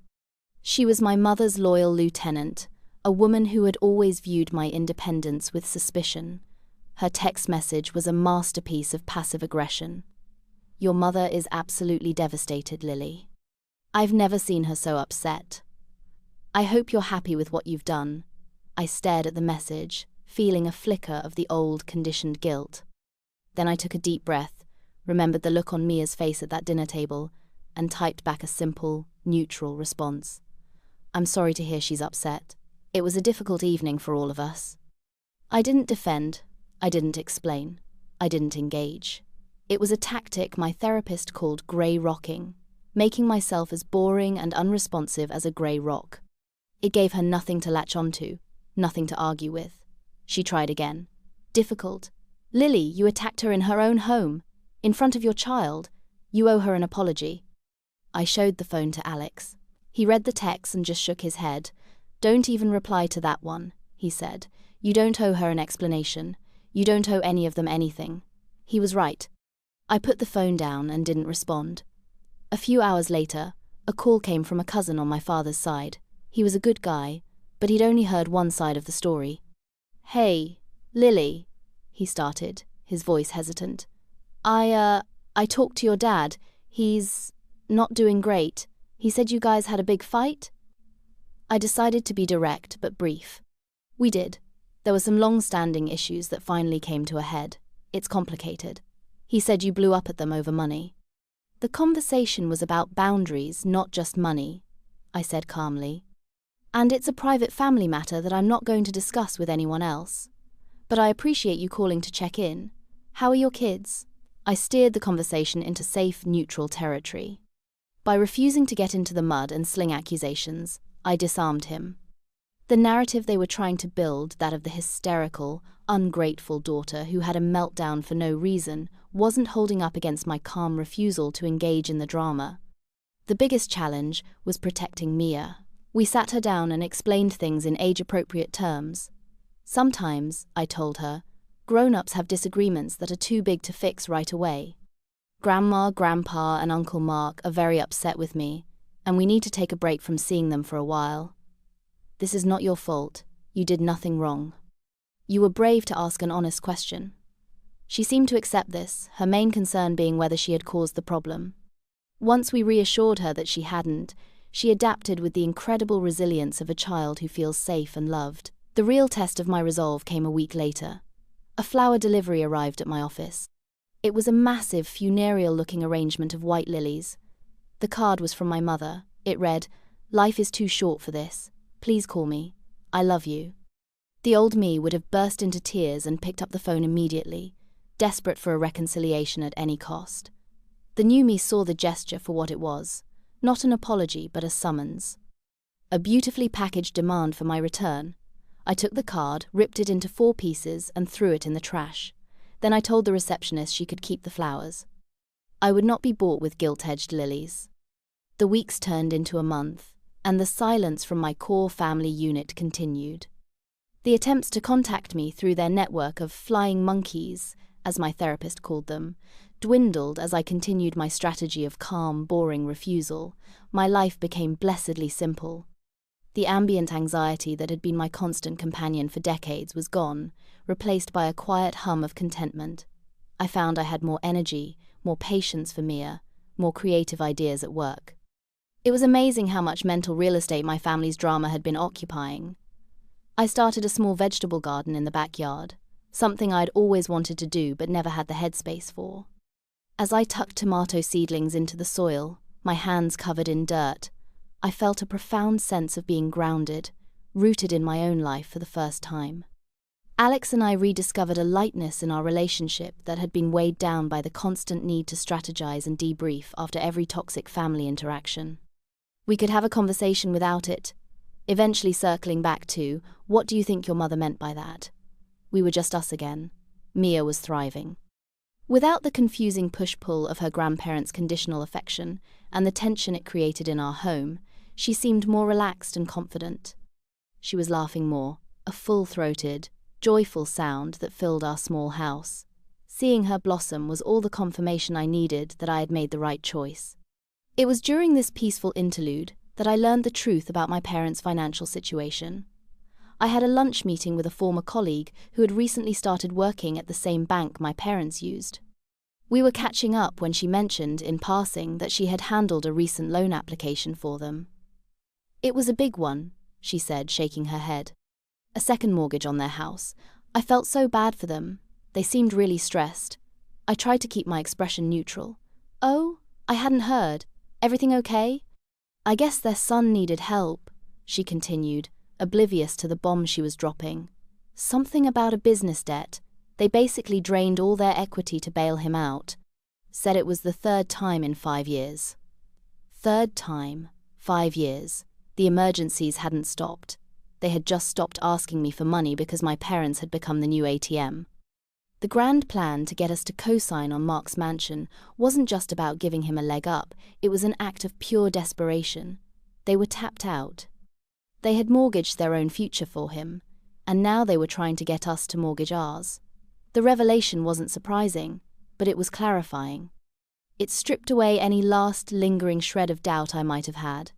She was my mother's loyal lieutenant, a woman who had always viewed my independence with suspicion. Her text message was a masterpiece of passive aggression. "Your mother is absolutely devastated, Lily. I've never seen her so upset. I hope you're happy with what you've done." I stared at the message, feeling a flicker of the old, conditioned guilt. Then I took a deep breath, remembered the look on Mia's face at that dinner table, and typed back a simple, neutral response. "I'm sorry to hear she's upset. It was a difficult evening for all of us." I didn't defend. I didn't explain. I didn't engage. It was a tactic my therapist called grey rocking, making myself as boring and unresponsive as a grey rock. It gave her nothing to latch onto, nothing to argue with. She tried again. "Difficult. Lily, you attacked her in her own home, in front of your child. You owe her an apology." I showed the phone to Alex. He read the text and just shook his head. "Don't even reply to that one," he said. "You don't owe her an explanation. You don't owe any of them anything." He was right. I put the phone down and didn't respond. A few hours later, a call came from a cousin on my father's side. He was a good guy, but he'd only heard one side of the story. "Hey, Lily," he started, his voice hesitant. I talked to your dad. He's not doing great. He said you guys had a big fight?" I decided to be direct but brief. We did. There were some long-standing issues that finally came to a head. It's complicated. He said you blew up at them over money. "The conversation was about boundaries, not just money," I said calmly. "And it's a private family matter that I'm not going to discuss with anyone else. But I appreciate you calling to check in. How are your kids?" I steered the conversation into safe, neutral territory. By refusing to get into the mud and sling accusations, I disarmed him. The narrative they were trying to build, that of the hysterical, ungrateful daughter who had a meltdown for no reason, wasn't holding up against my calm refusal to engage in the drama. The biggest challenge was protecting Mia. We sat her down and explained things in age-appropriate terms. Sometimes, I told her, grown-ups have disagreements that are too big to fix right away. Grandma, Grandpa, and Uncle Mark are very upset with me, and we need to take a break from seeing them for a while. This is not your fault. You did nothing wrong. You were brave to ask an honest question. She seemed to accept this, her main concern being whether she had caused the problem. Once we reassured her that she hadn't, she adapted with the incredible resilience of a child who feels safe and loved. The real test of my resolve came a week later. A flower delivery arrived at my office. It was a massive, funereal-looking arrangement of white lilies. The card was from my mother. It read, "Life is too short for this. Please call me. I love you." The old me would have burst into tears and picked up the phone immediately, desperate for a reconciliation at any cost. The new me saw the gesture for what it was, not an apology but a summons. A beautifully packaged demand for my return. I took the card, ripped it into 4 pieces, and threw it in the trash. Then I told the receptionist she could keep the flowers. I would not be bought with gilt-edged lilies. The weeks turned into a month, and the silence from my core family unit continued. The attempts to contact me through their network of flying monkeys, as my therapist called them, dwindled as I continued my strategy of calm, boring refusal. My life became blessedly simple. The ambient anxiety that had been my constant companion for decades was gone, replaced by a quiet hum of contentment. I found I had more energy, more patience for Mia, more creative ideas at work. It was amazing how much mental real estate my family's drama had been occupying. I started a small vegetable garden in the backyard, something I'd always wanted to do but never had the headspace for. As I tucked tomato seedlings into the soil, my hands covered in dirt, I felt a profound sense of being grounded, rooted in my own life for the first time. Alex and I rediscovered a lightness in our relationship that had been weighed down by the constant need to strategize and debrief after every toxic family interaction. We could have a conversation without it, eventually circling back to, "What do you think your mother meant by that?" We were just us again. Mia was thriving. Without the confusing push-pull of her grandparents' conditional affection and the tension it created in our home, she seemed more relaxed and confident. She was laughing more, a full-throated, joyful sound that filled our small house. Seeing her blossom was all the confirmation I needed that I had made the right choice. It was during this peaceful interlude that I learned the truth about my parents' financial situation. I had a lunch meeting with a former colleague who had recently started working at the same bank my parents used. We were catching up when she mentioned, in passing, that she had handled a recent loan application for them. "It was a big one," she said, shaking her head. "A second mortgage on their house. I felt so bad for them. They seemed really stressed." I tried to keep my expression neutral. "Oh, I hadn't heard. Everything okay?" "I guess their son needed help," she continued, oblivious to the bomb she was dropping. "Something about a business debt. They basically drained all their equity to bail him out. Said it was the 3rd time in 5 years. 3rd time, 5 years. The emergencies hadn't stopped. They had just stopped asking me for money because my parents had become the new ATM. The grand plan to get us to co-sign on Mark's mansion wasn't just about giving him a leg up, it was an act of pure desperation. They were tapped out. They had mortgaged their own future for him, and now they were trying to get us to mortgage ours. The revelation wasn't surprising, but it was clarifying. It stripped away any last lingering shred of doubt I might have had.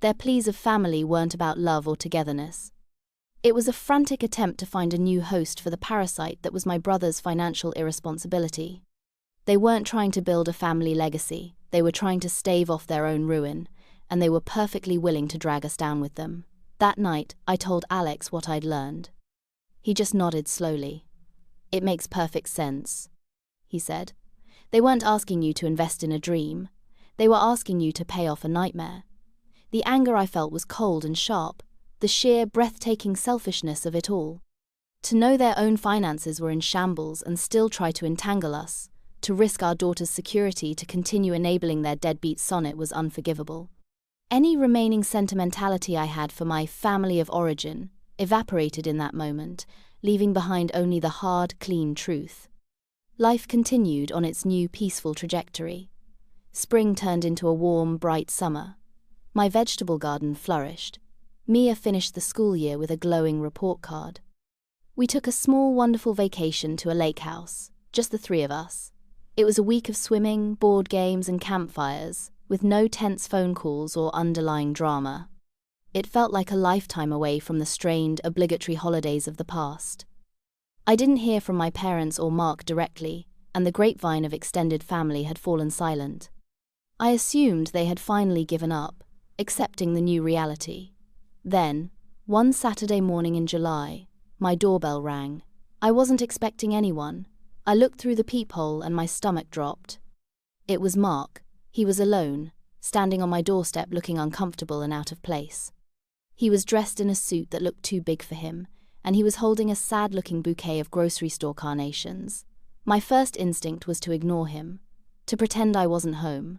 Their pleas of family weren't about love or togetherness. It was a frantic attempt to find a new host for the parasite that was my brother's financial irresponsibility. They weren't trying to build a family legacy, they were trying to stave off their own ruin, and they were perfectly willing to drag us down with them. That night, I told Alex what I'd learned. He just nodded slowly. "It makes perfect sense," he said. "They weren't asking you to invest in a dream. They were asking you to pay off a nightmare." The anger I felt was cold and sharp, the sheer, breathtaking selfishness of it all. To know their own finances were in shambles and still try to entangle us, to risk our daughter's security to continue enabling their deadbeat sonnet was unforgivable. Any remaining sentimentality I had for my family of origin evaporated in that moment, leaving behind only the hard, clean truth. Life continued on its new peaceful trajectory. Spring turned into a warm, bright summer. My vegetable garden flourished. Mia finished the school year with a glowing report card. We took a small, wonderful vacation to a lake house, just the three of us. It was a week of swimming, board games, and campfires, with no tense phone calls or underlying drama. It felt like a lifetime away from the strained, obligatory holidays of the past. I didn't hear from my parents or Mark directly, and the grapevine of extended family had fallen silent. I assumed they had finally given up, accepting the new reality. Then, one Saturday morning in July, my doorbell rang. I wasn't expecting anyone. I looked through the peephole and my stomach dropped. It was Mark. He was alone, standing on my doorstep looking uncomfortable and out of place. He was dressed in a suit that looked too big for him, and he was holding a sad-looking bouquet of grocery store carnations. My first instinct was to ignore him, to pretend I wasn't home.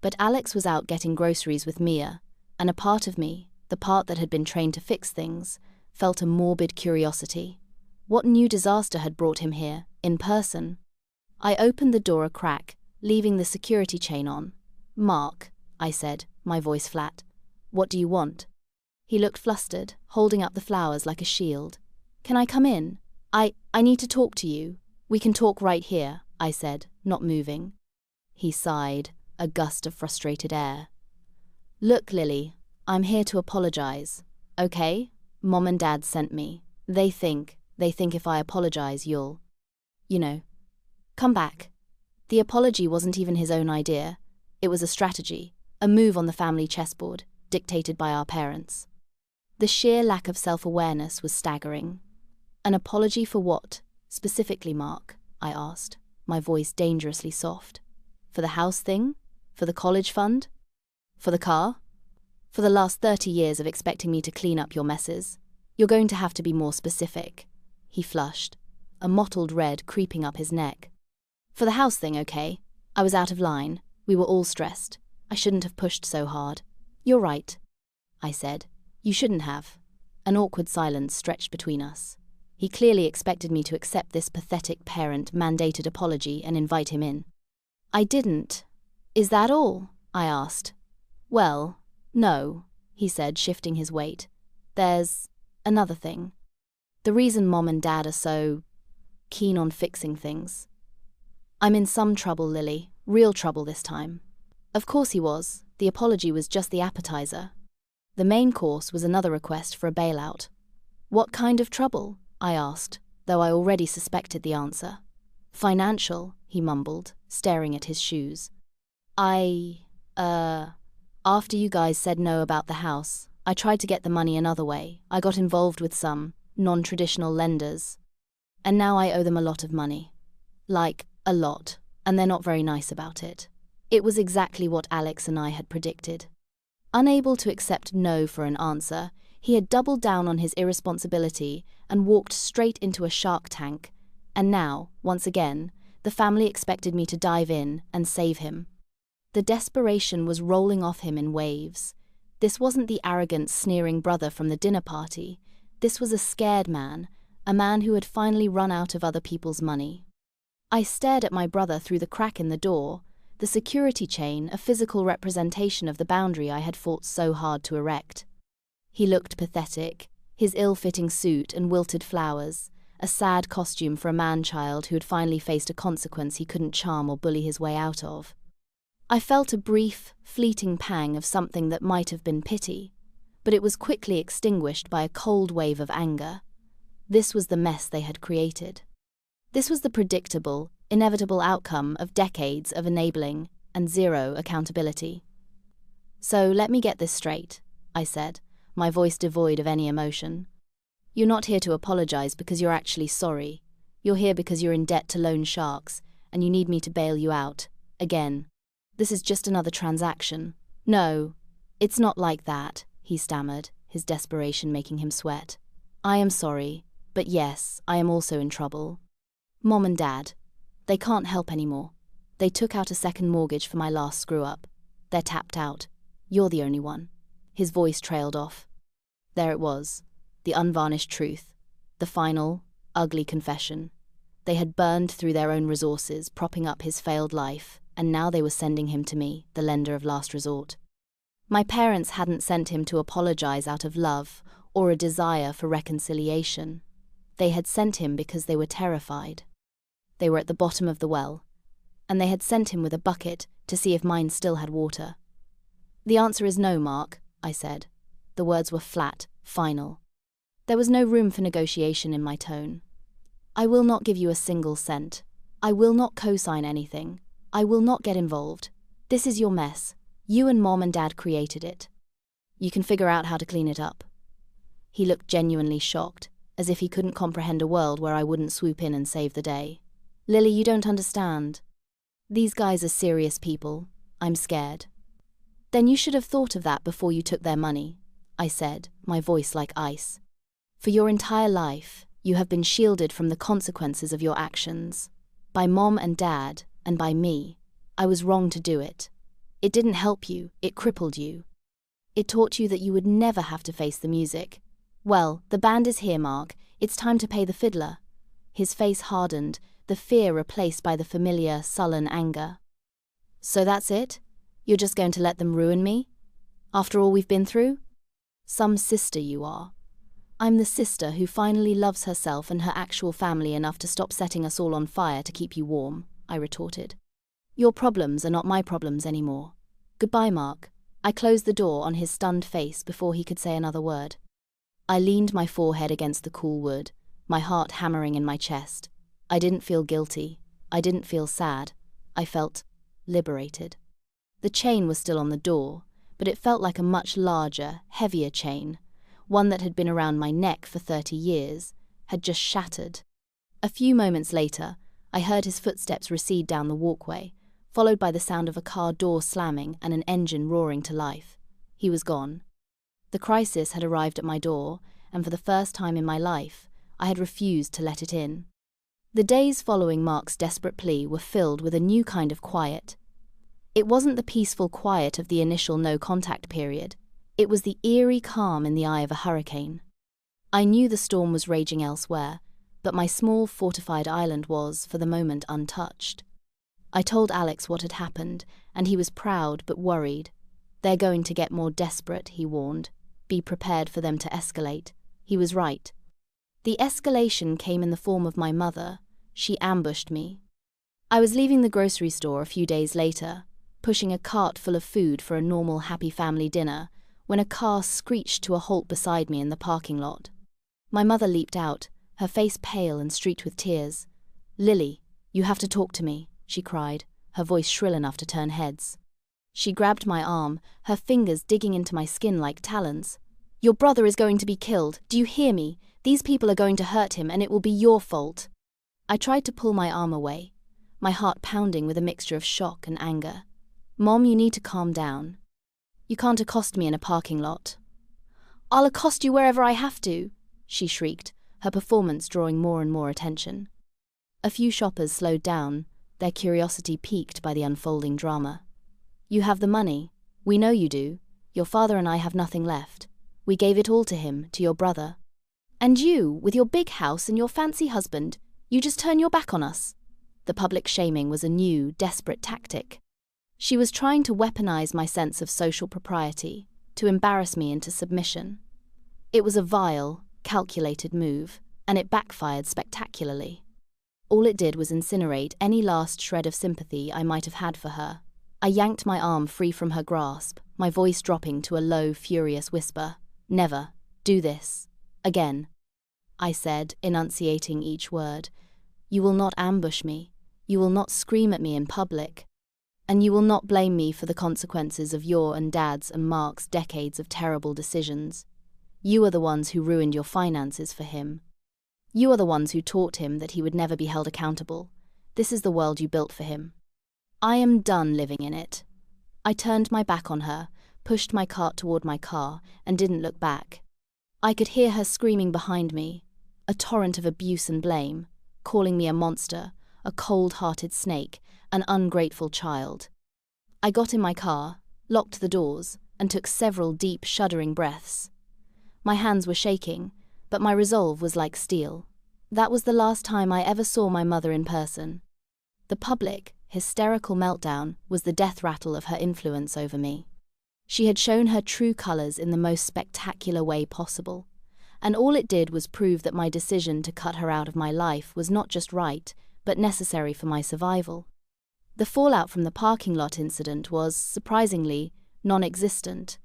But Alex was out getting groceries with Mia, and a part of me, the part that had been trained to fix things, felt a morbid curiosity. What new disaster had brought him here, in person? I opened the door a crack, leaving the security chain on. "Mark," I said, my voice flat. "What do you want?" He looked flustered, holding up the flowers like a shield. "Can I come in? I need to talk to you." "We can talk right here," I said, not moving. He sighed, a gust of frustrated air. "Look, Lily, I'm here to apologize, okay? Mom and Dad sent me. They think if I apologize you'll, come back." The apology wasn't even his own idea. It was a strategy, a move on the family chessboard, dictated by our parents. The sheer lack of self-awareness was staggering. "An apology for what, specifically, Mark?" I asked, my voice dangerously soft. "For the house thing? For the college fund? For the car? For the last 30 years of expecting me to clean up your messes? You're going to have to be more specific." He flushed, a mottled red creeping up his neck. "For the house thing, okay? I was out of line. We were all stressed. I shouldn't have pushed so hard." "You're right," I said. "You shouldn't have." An awkward silence stretched between us. He clearly expected me to accept this pathetic parent-mandated apology and invite him in. I didn't. "Is that all?" I asked. "Well, no," he said, shifting his weight. "There's another thing. The reason Mom and Dad are so keen on fixing things. I'm in some trouble, Lily. Real trouble this time." Of course he was. The apology was just the appetizer. The main course was another request for a bailout. "What kind of trouble?" I asked, though I already suspected the answer. "Financial," he mumbled, staring at his shoes. After you guys said no about the house, I tried to get the money another way. I got involved with some non-traditional lenders. And now I owe them a lot of money. Like, a lot, and they're not very nice about it." It was exactly what Alex and I had predicted. Unable to accept no for an answer, he had doubled down on his irresponsibility and walked straight into a shark tank. And now, once again, the family expected me to dive in and save him. The desperation was rolling off him in waves. This wasn't the arrogant, sneering brother from the dinner party. This was a scared man, a man who had finally run out of other people's money. I stared at my brother through the crack in the door, the security chain a physical representation of the boundary I had fought so hard to erect. He looked pathetic, his ill-fitting suit and wilted flowers, a sad costume for a man-child who had finally faced a consequence he couldn't charm or bully his way out of. I felt a brief, fleeting pang of something that might have been pity, but it was quickly extinguished by a cold wave of anger. This was the mess they had created. This was the predictable, inevitable outcome of decades of enabling and zero accountability. "So let me get this straight," I said, my voice devoid of any emotion. "You're not here to apologize because you're actually sorry. You're here because you're in debt to loan sharks, and you need me to bail you out, again. This is just another transaction." "No, it's not like that," he stammered, his desperation making him sweat. "I am sorry, but yes, I am also in trouble. Mom and Dad, they can't help anymore. They took out a second mortgage for my last screw-up. They're tapped out. You're the only one." His voice trailed off. There it was, the unvarnished truth, the final, ugly confession. They had burned through their own resources, propping up his failed life, and now they were sending him to me, the lender of last resort. My parents hadn't sent him to apologize out of love or a desire for reconciliation. They had sent him because they were terrified. They were at the bottom of the well, and they had sent him with a bucket to see if mine still had water. "The answer is no, Mark," I said. The words were flat, final. There was no room for negotiation in my tone. "I will not give you a single cent. I will not co-sign anything. I will not get involved. This is your mess. You and Mom and Dad created it. You can figure out how to clean it up." He looked genuinely shocked, as if he couldn't comprehend a world where I wouldn't swoop in and save the day. "Lily, you don't understand. These guys are serious people. I'm scared." "Then you should have thought of that before you took their money," I said, my voice like ice. "For your entire life, you have been shielded from the consequences of your actions. By Mom and Dad, and by me. I was wrong to do it. It didn't help you, it crippled you. It taught you that you would never have to face the music. Well, the band is here, Mark. It's time to pay the fiddler." His face hardened, the fear replaced by the familiar, sullen anger. "So that's it? You're just going to let them ruin me? After all we've been through? Some sister you are. I'm the sister who finally loves herself and her actual family enough to stop setting us all on fire to keep you warm," I retorted. "Your problems are not my problems anymore. Goodbye, Mark." I closed the door on his stunned face before he could say another word. I leaned my forehead against the cool wood, my heart hammering in my chest. I didn't feel guilty. I didn't feel sad. I felt liberated. The chain was still on the door, but it felt like a much larger, heavier chain, one that had been around my neck for 30 years, had just shattered. A few moments later, I heard his footsteps recede down the walkway, followed by the sound of a car door slamming and an engine roaring to life. He was gone. The crisis had arrived at my door, and for the first time in my life, I had refused to let it in. The days following Mark's desperate plea were filled with a new kind of quiet. It wasn't the peaceful quiet of the initial no-contact period. It was the eerie calm in the eye of a hurricane. I knew the storm was raging elsewhere, but my small fortified island was, for the moment, untouched. I told Alex what had happened, and he was proud but worried. "They're going to get more desperate," he warned. "Be prepared for them to escalate." He was right. The escalation came in the form of my mother. She ambushed me. I was leaving the grocery store a few days later, pushing a cart full of food for a normal happy family dinner, when a car screeched to a halt beside me in the parking lot. My mother leaped out, her face pale and streaked with tears. "Lily, you have to talk to me," she cried, her voice shrill enough to turn heads. She grabbed my arm, her fingers digging into my skin like talons. "Your brother is going to be killed. Do you hear me? These people are going to hurt him, and it will be your fault." I tried to pull my arm away, my heart pounding with a mixture of shock and anger. "Mom, you need to calm down. You can't accost me in a parking lot." "I'll accost you wherever I have to," she shrieked, her performance drawing more and more attention. A few shoppers slowed down, their curiosity piqued by the unfolding drama. "You have the money. We know you do. Your father and I have nothing left. We gave it all to him, to your brother. And you, with your big house and your fancy husband, you just turn your back on us." The public shaming was a new, desperate tactic. She was trying to weaponize my sense of social propriety, to embarrass me into submission. It was a vile, calculated move, and it backfired spectacularly. All it did was incinerate any last shred of sympathy I might have had for her. I yanked my arm free from her grasp, my voice dropping to a low, furious whisper. "Never. Do this. Again," I said, enunciating each word. "You will not ambush me. You will not scream at me in public. And you will not blame me for the consequences of your and Dad's and Mark's decades of terrible decisions. You are the ones who ruined your finances for him. You are the ones who taught him that he would never be held accountable. This is the world you built for him. I am done living in it." I turned my back on her, pushed my cart toward my car, and didn't look back. I could hear her screaming behind me, a torrent of abuse and blame, calling me a monster, a cold-hearted snake, an ungrateful child. I got in my car, locked the doors, and took several deep, shuddering breaths. My hands were shaking, but my resolve was like steel. That was the last time I ever saw my mother in person. The public, hysterical meltdown was the death rattle of her influence over me. She had shown her true colors in the most spectacular way possible, and all it did was prove that my decision to cut her out of my life was not just right, but necessary for my survival. The fallout from the parking lot incident was, surprisingly, non-existent.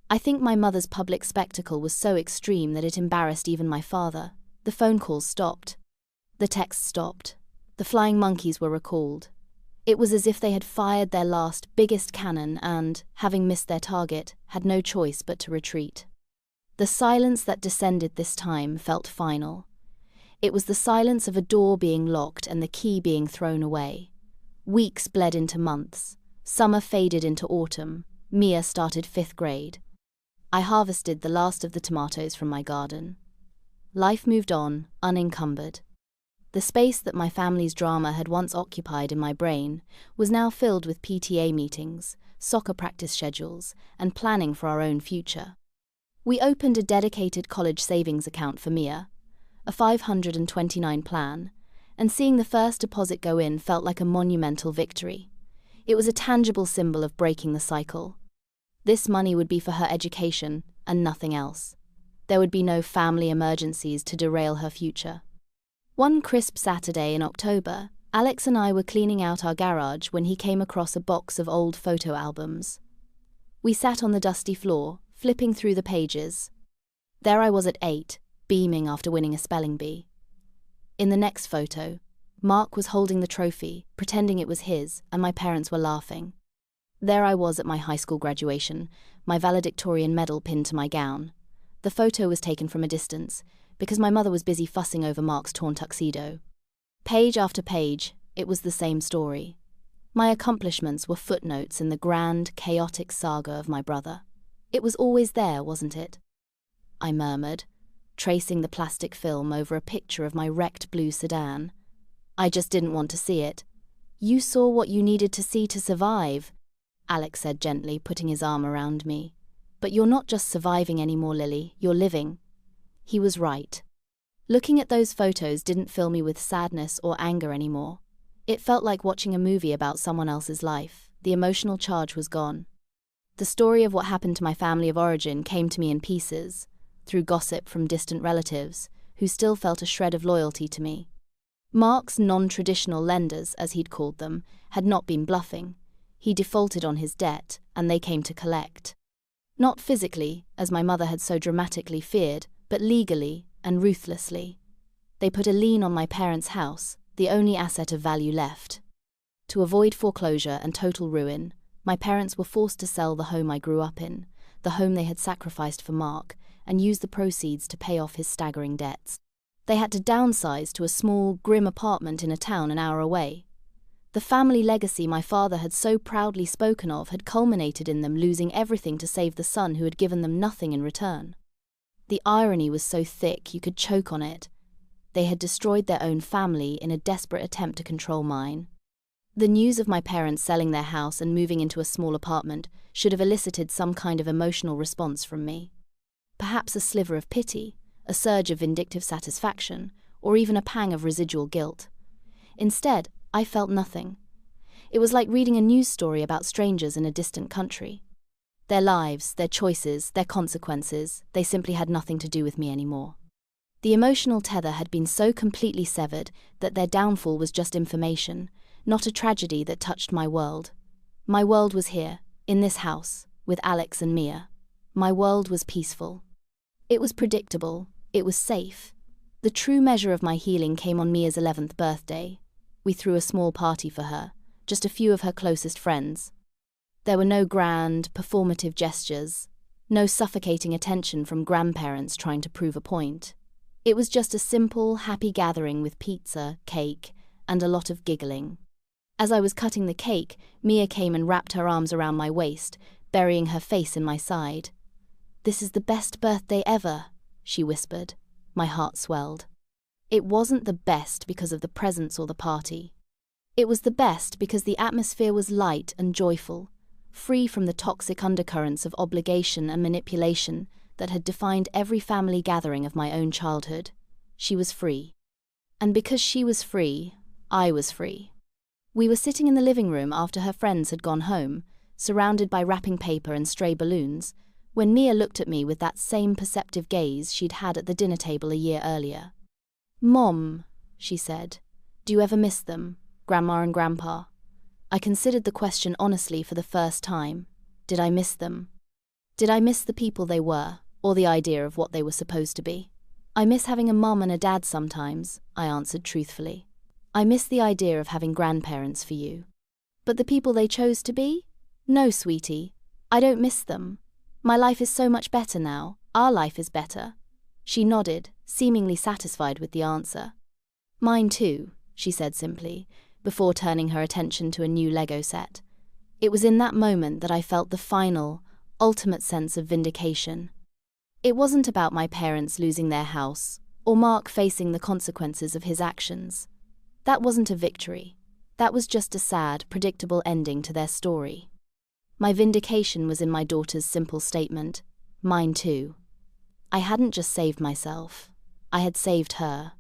I think my mother's public spectacle was so extreme that it embarrassed even my father. The phone calls stopped. The texts stopped. The flying monkeys were recalled. It was as if they had fired their last, biggest cannon and, having missed their target, had no choice but to retreat. The silence that descended this time felt final. It was the silence of a door being locked and the key being thrown away. Weeks bled into months. Summer faded into autumn. Mia started 5th grade. I harvested the last of the tomatoes from my garden. Life moved on, unencumbered. The space that my family's drama had once occupied in my brain was now filled with PTA meetings, soccer practice schedules, and planning for our own future. We opened a dedicated college savings account for Mia, a 529 plan, and seeing the first deposit go in felt like a monumental victory. It was a tangible symbol of breaking the cycle. This money would be for her education and nothing else. There would be no family emergencies to derail her future. One crisp Saturday in October, Alex and I were cleaning out our garage when he came across a box of old photo albums. We sat on the dusty floor, flipping through the pages. There I was at 8, beaming after winning a spelling bee. In the next photo, Mark was holding the trophy, pretending it was his, and my parents were laughing. There I was at my high school graduation, my valedictorian medal pinned to my gown. The photo was taken from a distance, because my mother was busy fussing over Mark's torn tuxedo. Page after page, it was the same story. My accomplishments were footnotes in the grand, chaotic saga of my brother. It was always there, wasn't it? I murmured, tracing the plastic film over a picture of my wrecked blue sedan. I just didn't want to see it. You saw what you needed to see to survive, Alex said gently, putting his arm around me. But you're not just surviving anymore, Lily, you're living. He was right. Looking at those photos didn't fill me with sadness or anger anymore. It felt like watching a movie about someone else's life. The emotional charge was gone. The story of what happened to my family of origin came to me in pieces, through gossip from distant relatives, who still felt a shred of loyalty to me. Mark's non-traditional lenders, as he'd called them, had not been bluffing. He defaulted on his debt, and they came to collect. Not physically, as my mother had so dramatically feared, but legally and ruthlessly. They put a lien on my parents' house, the only asset of value left. To avoid foreclosure and total ruin, my parents were forced to sell the home I grew up in, the home they had sacrificed for Mark, and use the proceeds to pay off his staggering debts. They had to downsize to a small, grim apartment in a town an hour away. The family legacy my father had so proudly spoken of had culminated in them losing everything to save the son who had given them nothing in return. The irony was so thick you could choke on it. They had destroyed their own family in a desperate attempt to control mine. The news of my parents selling their house and moving into a small apartment should have elicited some kind of emotional response from me. Perhaps a sliver of pity, a surge of vindictive satisfaction, or even a pang of residual guilt. Instead, I felt nothing. It was like reading a news story about strangers in a distant country. Their lives, their choices, their consequences, they simply had nothing to do with me anymore. The emotional tether had been so completely severed that their downfall was just information, not a tragedy that touched my world. My world was here, in this house, with Alex and Mia. My world was peaceful. It was predictable. It was safe. The true measure of my healing came on Mia's 11th birthday. We threw a small party for her, just a few of her closest friends. There were no grand, performative gestures, no suffocating attention from grandparents trying to prove a point. It was just a simple, happy gathering with pizza, cake, and a lot of giggling. As I was cutting the cake, Mia came and wrapped her arms around my waist, burying her face in my side. "This is the best birthday ever," she whispered. My heart swelled. It wasn't the best because of the presents or the party. It was the best because the atmosphere was light and joyful, free from the toxic undercurrents of obligation and manipulation that had defined every family gathering of my own childhood. She was free. And because she was free, I was free. We were sitting in the living room after her friends had gone home, surrounded by wrapping paper and stray balloons, when Mia looked at me with that same perceptive gaze she'd had at the dinner table a year earlier. "Mom," she said, "do you ever miss them, Grandma and Grandpa?" I considered the question honestly for the first time. Did I miss them? Did I miss the people they were, or the idea of what they were supposed to be? "I miss having a mom and a dad sometimes," I answered truthfully. "I miss the idea of having grandparents for you. But the people they chose to be? No, sweetie, I don't miss them. My life is so much better now. Our life is better." She nodded, seemingly satisfied with the answer. "Mine too," she said simply, before turning her attention to a new Lego set. It was in that moment that I felt the final, ultimate sense of vindication. It wasn't about my parents losing their house, or Mark facing the consequences of his actions. That wasn't a victory. That was just a sad, predictable ending to their story. My vindication was in my daughter's simple statement, "Mine too." I hadn't just saved myself. I had saved her.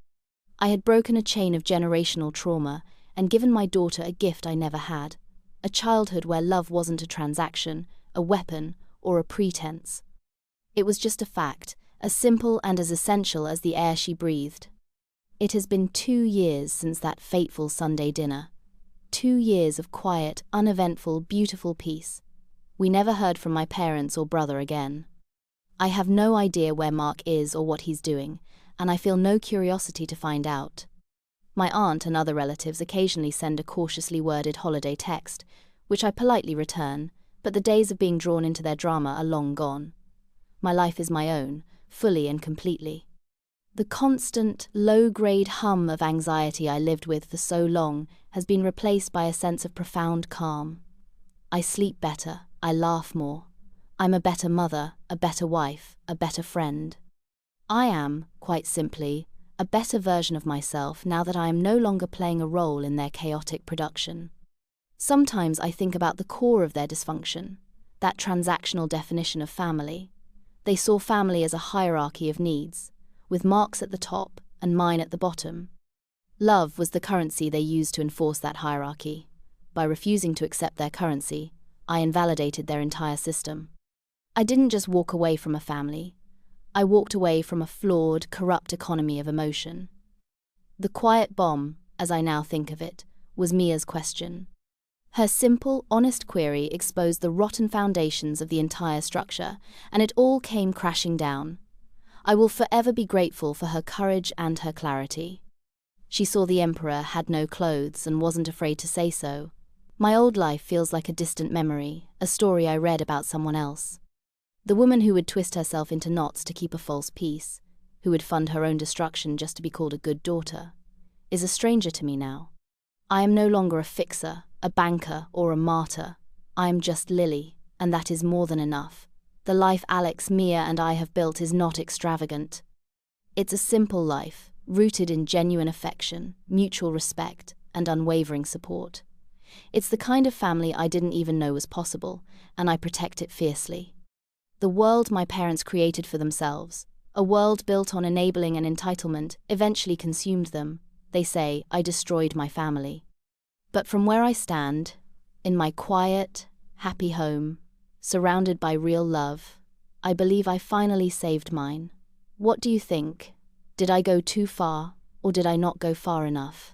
I had broken a chain of generational trauma and given my daughter a gift I never had, a childhood where love wasn't a transaction, a weapon, or a pretense. It was just a fact, as simple and as essential as the air she breathed. It has been 2 years since that fateful Sunday dinner. 2 years of quiet, uneventful, beautiful peace. We never heard from my parents or brother again. I have no idea where Mark is or what he's doing, and I feel no curiosity to find out. My aunt and other relatives occasionally send a cautiously worded holiday text, which I politely return, but the days of being drawn into their drama are long gone. My life is my own, fully and completely. The constant, low-grade hum of anxiety I lived with for so long has been replaced by a sense of profound calm. I sleep better, I laugh more. I'm a better mother, a better wife, a better friend. I am, quite simply, a better version of myself now that I am no longer playing a role in their chaotic production. Sometimes I think about the core of their dysfunction, that transactional definition of family. They saw family as a hierarchy of needs, with Mark's at the top and mine at the bottom. Love was the currency they used to enforce that hierarchy. By refusing to accept their currency, I invalidated their entire system. I didn't just walk away from a family. I walked away from a flawed, corrupt economy of emotion. The quiet bomb, as I now think of it, was Mia's question. Her simple, honest query exposed the rotten foundations of the entire structure, and it all came crashing down. I will forever be grateful for her courage and her clarity. She saw the emperor had no clothes and wasn't afraid to say so. My old life feels like a distant memory, a story I read about someone else. The woman who would twist herself into knots to keep a false peace, who would fund her own destruction just to be called a good daughter, is a stranger to me now. I am no longer a fixer, a banker, or a martyr. I am just Lily, and that is more than enough. The life Alex, Mia, and I have built is not extravagant. It's a simple life, rooted in genuine affection, mutual respect, and unwavering support. It's the kind of family I didn't even know was possible, and I protect it fiercely. The world my parents created for themselves, a world built on enabling and entitlement, eventually consumed them. They say I destroyed my family. But from where I stand, in my quiet, happy home, surrounded by real love, I believe I finally saved mine. What do you think? Did I go too far, or did I not go far enough?